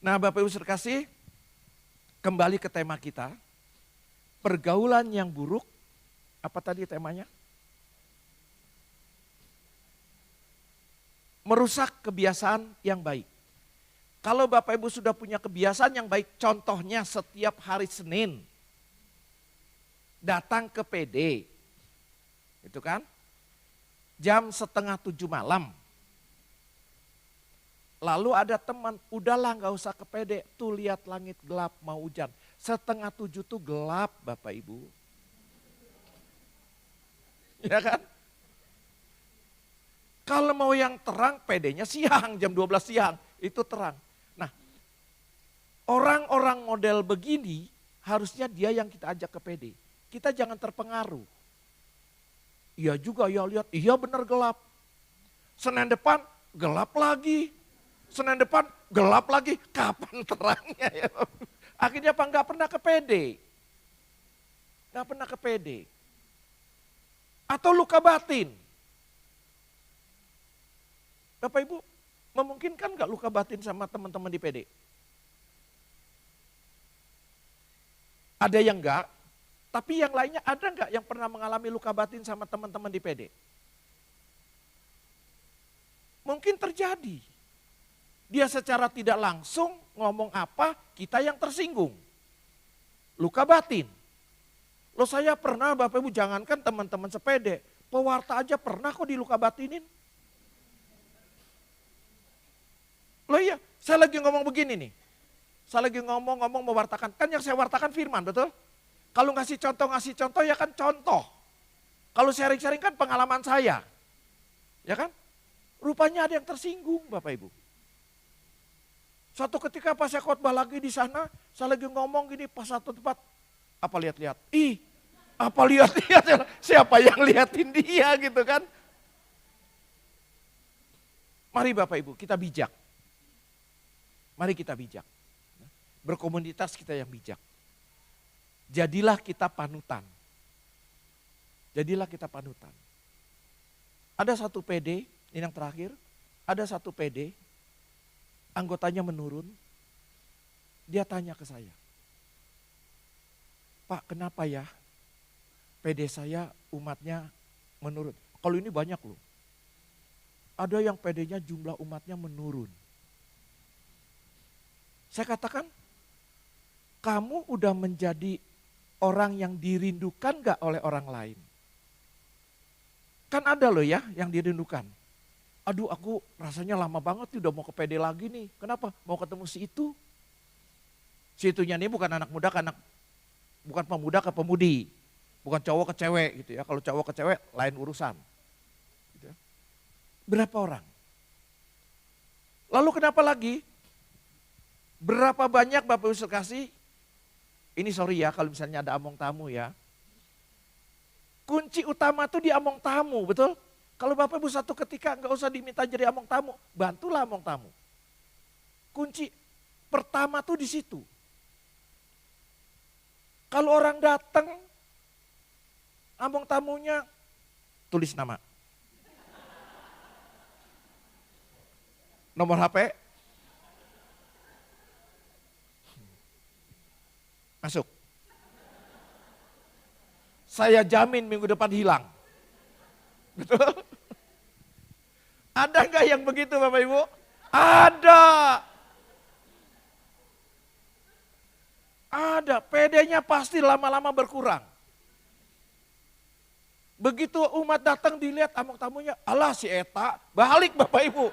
Nah Bapak Ibu sekasih, kembali ke tema kita. Pergaulan yang buruk, apa tadi temanya? Merusak kebiasaan yang baik. Kalau Bapak Ibu sudah punya kebiasaan yang baik, contohnya setiap hari Senin, datang ke PD, itu kan, jam 6:30 malam. Lalu ada teman, udahlah gak usah ke PD, tuh lihat langit gelap mau hujan. 6:30 tuh gelap Bapak Ibu. Ya kan? Kalau mau yang terang PD-nya siang, jam 12 siang, itu terang. Nah, orang-orang model begini harusnya dia yang kita ajak ke PD. Kita jangan terpengaruh. Iya juga ya lihat, iya benar gelap. Senin depan gelap lagi. Senin depan gelap lagi, kapan terangnya ya? Akhirnya apa? Nggak pernah ke PD. Nggak pernah ke PD. Atau luka batin. Bapak Ibu, memungkinkan nggak luka batin sama teman-teman di PD? Ada yang enggak, tapi yang lainnya ada nggak yang pernah mengalami luka batin sama teman-teman di PD? Mungkin terjadi. Dia secara tidak langsung ngomong apa, kita yang tersinggung. Luka batin. Loh saya pernah Bapak Ibu, jangankan teman-teman sepede, pewarta aja pernah kok diluka batinin. Loh iya, saya lagi ngomong begini nih. Saya lagi ngomong mewartakan, kan yang saya wartakan firman, betul? Kalau ngasih contoh ya kan contoh. Kalau sharing-sharing kan pengalaman saya. Ya kan? Rupanya ada yang tersinggung Bapak Ibu. Suatu ketika pas saya khotbah lagi di sana, saya lagi ngomong gini pas satu tempat, apa lihat-lihat? Apa lihat-lihat? Siapa yang liatin dia gitu kan? Mari Bapak Ibu, kita bijak. Mari kita bijak. Berkomunitas kita yang bijak. Jadilah kita panutan. Jadilah kita panutan. Ada satu PD, ini yang terakhir, ada satu PD, anggotanya menurun, dia tanya ke saya, Pak kenapa ya PD saya umatnya menurun? Kalau ini banyak loh, ada yang PD-nya jumlah umatnya menurun. Saya katakan, kamu udah menjadi orang yang dirindukan gak oleh orang lain? Kan ada loh ya yang dirindukan. Aduh aku rasanya lama banget nih udah mau ke PD lagi nih. Kenapa? Mau ketemu si itu. Si itunya nih bukan anak muda ke bukan pemuda ke pemudi. Bukan cowok ke cewek gitu ya. Kalau cowok ke cewek lain urusan. Gitu ya. Berapa orang? Lalu kenapa lagi? Berapa banyak Bapak Ibu sekasih? Ini sorry ya kalau misalnya ada among tamu ya. Kunci utama tuh di among tamu, betul? Kalau Bapak Ibu satu ketika nggak usah diminta jadi among tamu, bantulah among tamu. Kunci pertama tuh di situ. Kalau orang datang, among tamunya tulis nama. Nomor HP. Masuk. Saya jamin minggu depan hilang. Betul? Ada nggak yang begitu Bapak Ibu? Ada. Ada. PD-nya pasti lama-lama berkurang. Begitu umat datang dilihat among tamunya, alah si Eta, balik Bapak Ibu.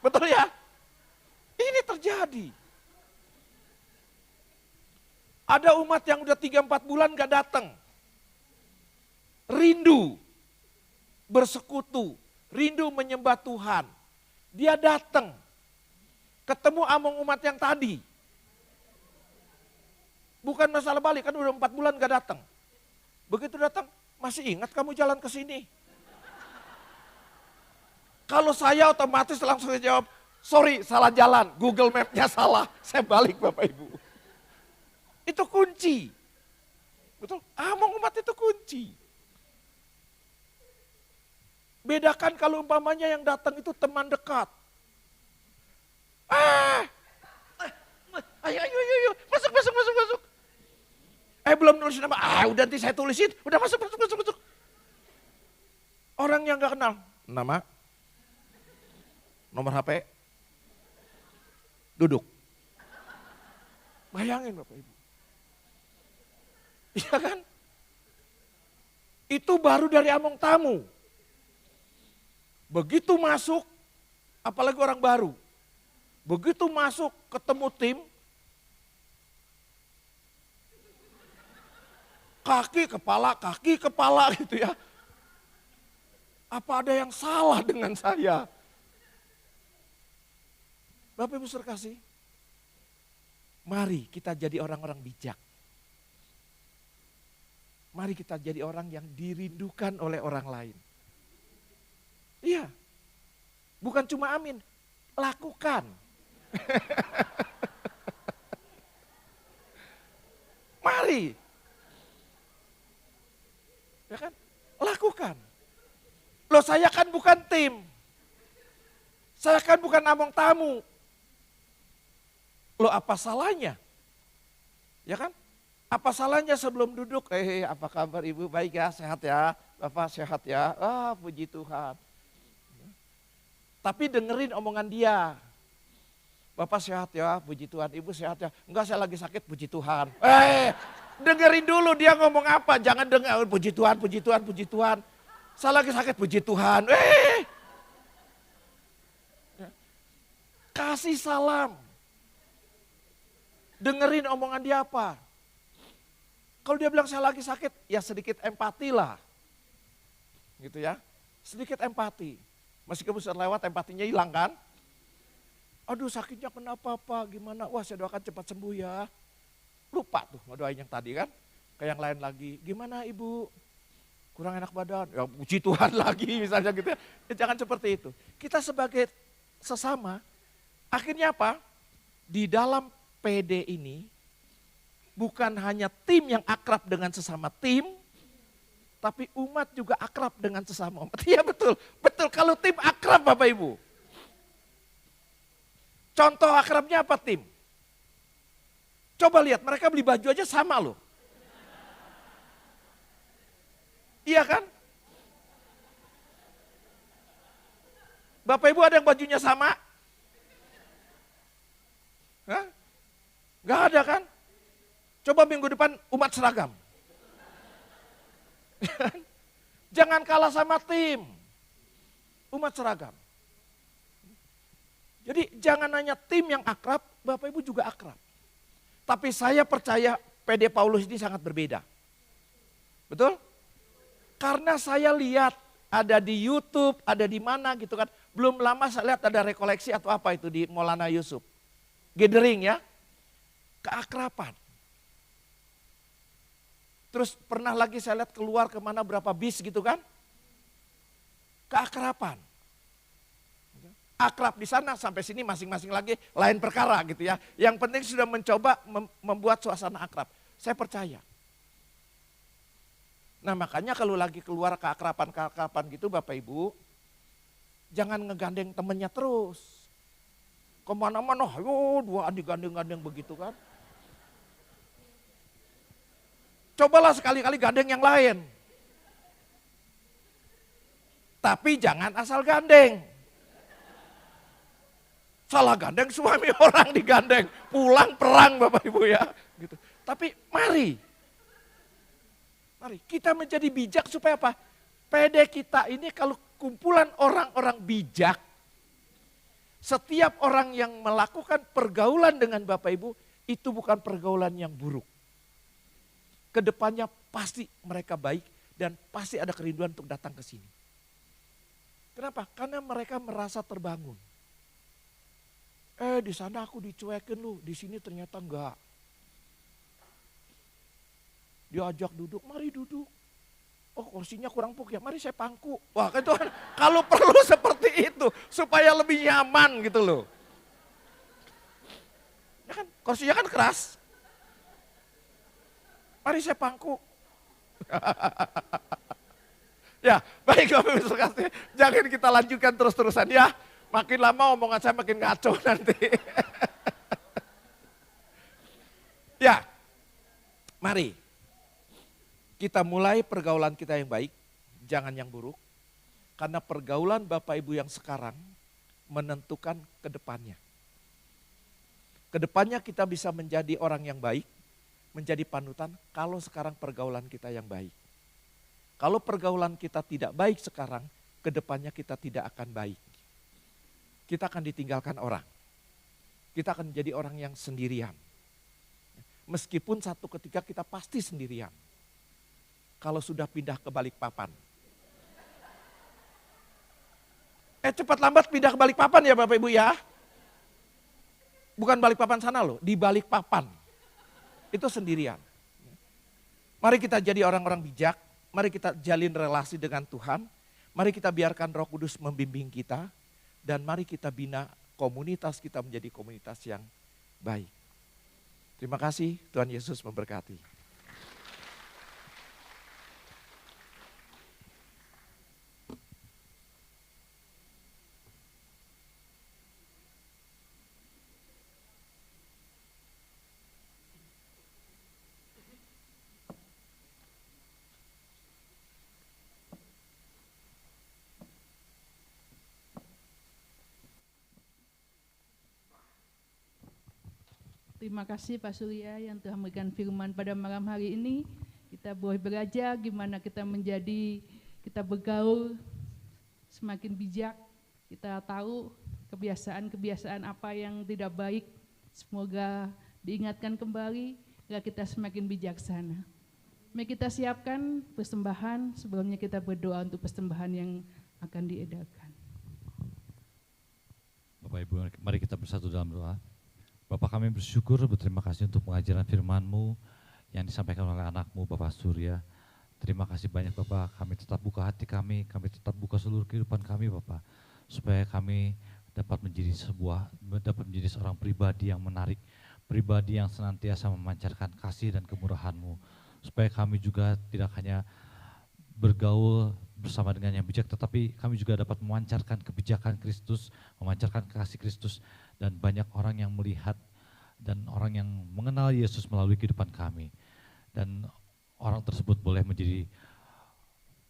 Betul ya? Ini terjadi. Ada umat yang udah 3-4 bulan gak datang. Rindu bersekutu, rindu menyembah Tuhan. Dia datang, ketemu among umat yang tadi. Bukan masalah balik, kan udah 4 bulan gak datang. Begitu datang, masih ingat kamu jalan ke sini? Kalau saya otomatis langsung jawab, sorry salah jalan, Google Map-nya salah, saya balik Bapak Ibu. Itu kunci. Betul? Among umat itu kunci. Bedakan kalau umpamanya yang datang itu teman dekat. Ayo, masuk. Belum nulis nama, udah nanti saya tulisin, udah masuk. Orang yang gak kenal, nama, nomor HP, duduk. Bayangin Bapak Ibu. Iya kan? Itu baru dari among tamu. Begitu masuk, apalagi orang baru. Begitu masuk ketemu tim, kaki kepala gitu ya. Apa ada yang salah dengan saya? Bapak Ibu sekasih, mari kita jadi orang-orang bijak. Mari kita jadi orang yang dirindukan oleh orang lain. Iya, bukan cuma amin. lakukan. Mari. Ya kan? Lakukan. Loh, saya kan bukan tim. Saya kan bukan among tamu. Loh, apa salahnya? Ya kan? Apa salahnya sebelum duduk, apa kabar Ibu? Baik ya, sehat ya. Bapak sehat ya. Puji Tuhan. Tapi dengerin omongan dia. Bapak sehat ya, puji Tuhan. Ibu sehat ya. Enggak, saya lagi sakit, puji Tuhan. Dengerin dulu dia ngomong apa. Jangan dengar, puji Tuhan, puji Tuhan, puji Tuhan. Saya lagi sakit, puji Tuhan. Kasih salam. Dengerin omongan dia apa. Kalau dia bilang saya lagi sakit, ya sedikit empati lah. Gitu ya. Sedikit empati. Meskipun sudah lewat empatinya hilang kan. Aduh, sakitnya kenapa Pak, gimana? Wah, saya doakan cepat sembuh ya. Lupa tuh mau doain yang tadi kan. Kayak yang lain lagi, gimana Ibu? Kurang enak badan, ya puji Tuhan lagi misalnya gitu ya. Jangan seperti itu. Kita sebagai sesama, akhirnya apa? Di dalam PD ini, bukan hanya tim yang akrab dengan sesama tim, tapi umat juga akrab dengan sesama umat. Iya betul, betul kalau tim akrab Bapak Ibu. Contoh akrabnya apa tim? Coba lihat, mereka beli baju aja sama loh. Iya kan? Bapak Ibu ada yang bajunya sama? Hah? Gak ada kan? Coba minggu depan umat seragam. Jangan kalah sama tim. Umat seragam. Jadi jangan hanya tim yang akrab, Bapak Ibu juga akrab. Tapi saya percaya PD Paulus ini sangat berbeda. Betul? Karena saya lihat ada di YouTube, ada di mana gitu kan. Belum lama saya lihat ada rekoleksi atau apa itu di Maulana Yusuf. Gathering ya. Keakraban. Terus pernah lagi saya lihat keluar kemana berapa bis gitu kan. Keakraban. Akrab di sana sampai sini masing-masing lagi lain perkara gitu ya. Yang penting sudah mencoba membuat suasana akrab. Saya percaya. Nah makanya kalau lagi keluar keakraban gitu Bapak Ibu, jangan ngegandeng temennya terus. Kemana-mana, dua digandeng-gandeng begitu kan. Cobalah sekali-kali gandeng yang lain. Tapi jangan asal gandeng. Salah gandeng suami orang digandeng. Pulang perang Bapak Ibu ya. Gitu. Tapi mari kita menjadi bijak supaya apa? PD kita ini kalau kumpulan orang-orang bijak. Setiap orang yang melakukan pergaulan dengan Bapak Ibu. Itu bukan pergaulan yang buruk. Kedepannya pasti mereka baik. Dan pasti ada kerinduan untuk datang ke sini. Kenapa? Karena mereka merasa terbangun. Di sana aku dicuekin lu, di sini ternyata enggak. Diajak duduk, mari duduk. Oh kursinya kurang empuk ya, mari saya pangku. Wah kan itu kalau perlu seperti itu, supaya lebih nyaman gitu loh. Ya kan, kursinya kan keras. Mari saya pangku. Ya baik Bapak Ibu sekalian, jangan kita lanjutkan terus-terusan ya. Makin lama omongan saya makin ngaco nanti. Ya, mari kita mulai pergaulan kita yang baik, jangan yang buruk. Karena pergaulan Bapak Ibu yang sekarang menentukan ke depannya. Kedepannya kita bisa menjadi orang yang baik, menjadi panutan kalau sekarang pergaulan kita yang baik. Kalau pergaulan kita tidak baik sekarang, kedepannya kita tidak akan baik. Kita akan ditinggalkan orang. Kita akan menjadi orang yang sendirian. Meskipun satu ketika kita pasti sendirian. Kalau sudah pindah ke Balikpapan. Cepat lambat pindah ke Balikpapan ya Bapak Ibu ya. Bukan Balikpapan sana loh, di Balikpapan. Itu sendirian. Mari kita jadi orang-orang bijak. Mari kita jalin relasi dengan Tuhan. Mari kita biarkan Roh Kudus membimbing kita. Dan mari kita bina komunitas kita menjadi komunitas yang baik. Terima kasih, Tuhan Yesus memberkati. Terima kasih Pak Surya yang telah memberikan firman pada malam hari ini. Kita boleh belajar gimana kita bergaul semakin bijak. Kita tahu kebiasaan-kebiasaan apa yang tidak baik. Semoga diingatkan kembali agar kita semakin bijaksana. Mari kita siapkan persembahan, sebelumnya kita berdoa untuk persembahan yang akan diedarkan. Bapak Ibu, mari kita bersatu dalam doa. Bapak, kami bersyukur, berterima kasih untuk pengajaran firman-Mu yang disampaikan oleh anak-Mu Bapak Surya. Terima kasih banyak Bapak, kami tetap buka hati kami tetap buka seluruh kehidupan kami Bapak, supaya kami dapat menjadi seorang pribadi yang menarik, pribadi yang senantiasa memancarkan kasih dan kemurahan-Mu, supaya kami juga tidak hanya bergaul bersama dengan yang bijak, tetapi kami juga dapat memancarkan kebijakan Kristus, memancarkan kasih Kristus, dan banyak orang yang melihat dan orang yang mengenal Yesus melalui kehidupan kami. Dan orang tersebut boleh menjadi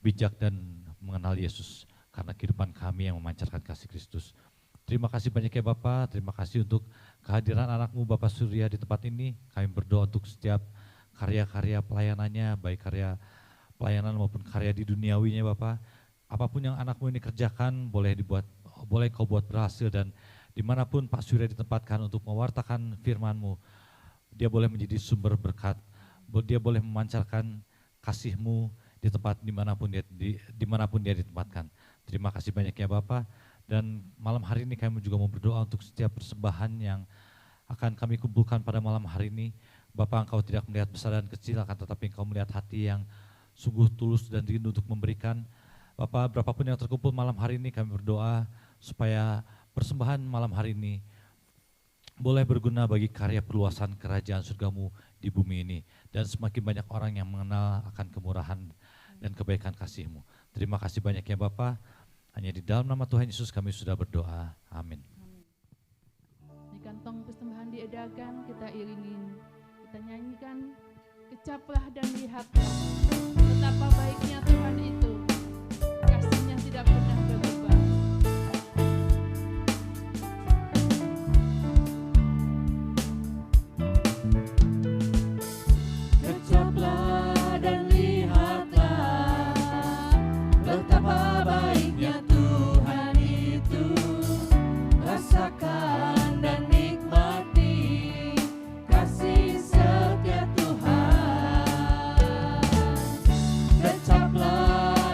bijak dan mengenal Yesus karena kehidupan kami yang memancarkan kasih Kristus. Terima kasih banyak ya Bapak, terima kasih untuk kehadiran anak-Mu Bapak Surya di tempat ini. Kami berdoa untuk setiap karya-karya pelayanannya, baik karya pelayanan maupun karya di duniawinya Bapak. Apapun yang anak-Mu ini kerjakan boleh Kau buat berhasil, dan dimanapun Pak Surya ditempatkan untuk mewartakan firman-Mu, dia boleh menjadi sumber berkat, dia boleh memancarkan kasih-Mu di tempat dimanapun dia ditempatkan. Terima kasih banyak ya Bapak, dan malam hari ini kami juga mau berdoa untuk setiap persembahan yang akan kami kumpulkan pada malam hari ini. Bapak, Engkau tidak melihat besar dan kecil, akan tetapi Engkau melihat hati yang sungguh tulus dan rindu untuk memberikan. Bapak, berapapun yang terkumpul malam hari ini kami berdoa supaya persembahan malam hari ini boleh berguna bagi karya perluasan kerajaan surga-Mu di bumi ini, dan semakin banyak orang yang mengenal akan kemurahan dan kebaikan kasih-Mu. Terima kasih banyak ya Bapak, hanya di dalam nama Tuhan Yesus kami sudah berdoa, amin. Di kantong persembahan diedarkan, kita iringin, kita nyanyikan, kecaplah dan lihatlah betapa baiknya Tuhan itu, kasih-Nya tidak pernah berubah. Kecaplah dan lihatlah betapa baiknya Tuhan itu. Rasakan dan nikmati kasih setia Tuhan. Kecaplah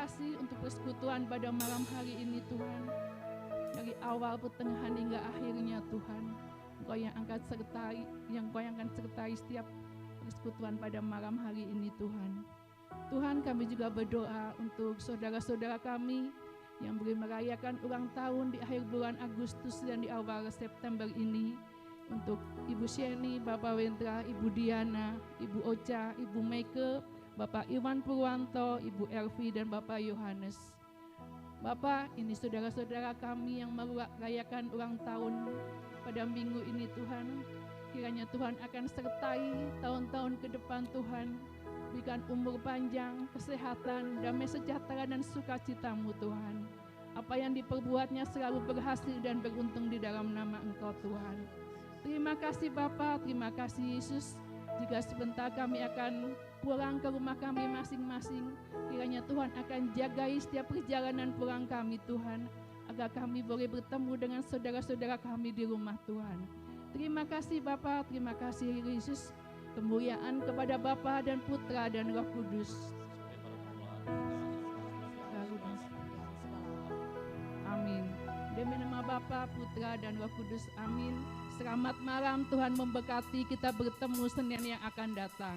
kasih untuk persekutuan pada malam hari ini Tuhan. Dari awal, pertengahan hingga akhirnya Tuhan, Engkau yang akan sertai setiap persekutuan pada malam hari ini Tuhan. Tuhan, kami juga berdoa untuk saudara-saudara kami yang boleh merayakan ulang tahun di akhir bulan Agustus dan di awal September ini. Untuk Ibu Sheni, Bapak Wendra, Ibu Diana, Ibu Ocha, Ibu Meike, Bapak Iwan Purwanto, Ibu Elvi, dan Bapak Yohanes. Bapak, ini saudara-saudara kami yang merayakan ulang tahun pada minggu ini Tuhan. Kiranya Tuhan akan sertai tahun-tahun ke depan Tuhan. Berikan umur panjang, kesehatan, damai sejahtera dan sukacitamu Tuhan. Apa yang diperbuatnya selalu berhasil dan beruntung di dalam nama Engkau Tuhan. Terima kasih Bapa, terima kasih Yesus. Jika sebentar kami akan pulang ke rumah kami masing-masing, kiranya Tuhan akan jagai setiap perjalanan pulang kami Tuhan, agar kami boleh bertemu dengan saudara-saudara kami di rumah Tuhan. Terima kasih Bapa, terima kasih Yesus. Kemuliaan kepada Bapa dan Putra dan Roh Kudus. Amin. Demi nama Bapa, Putra, dan Roh Kudus. Amin. Selamat malam, Tuhan memberkati. Kita bertemu Senin yang akan datang.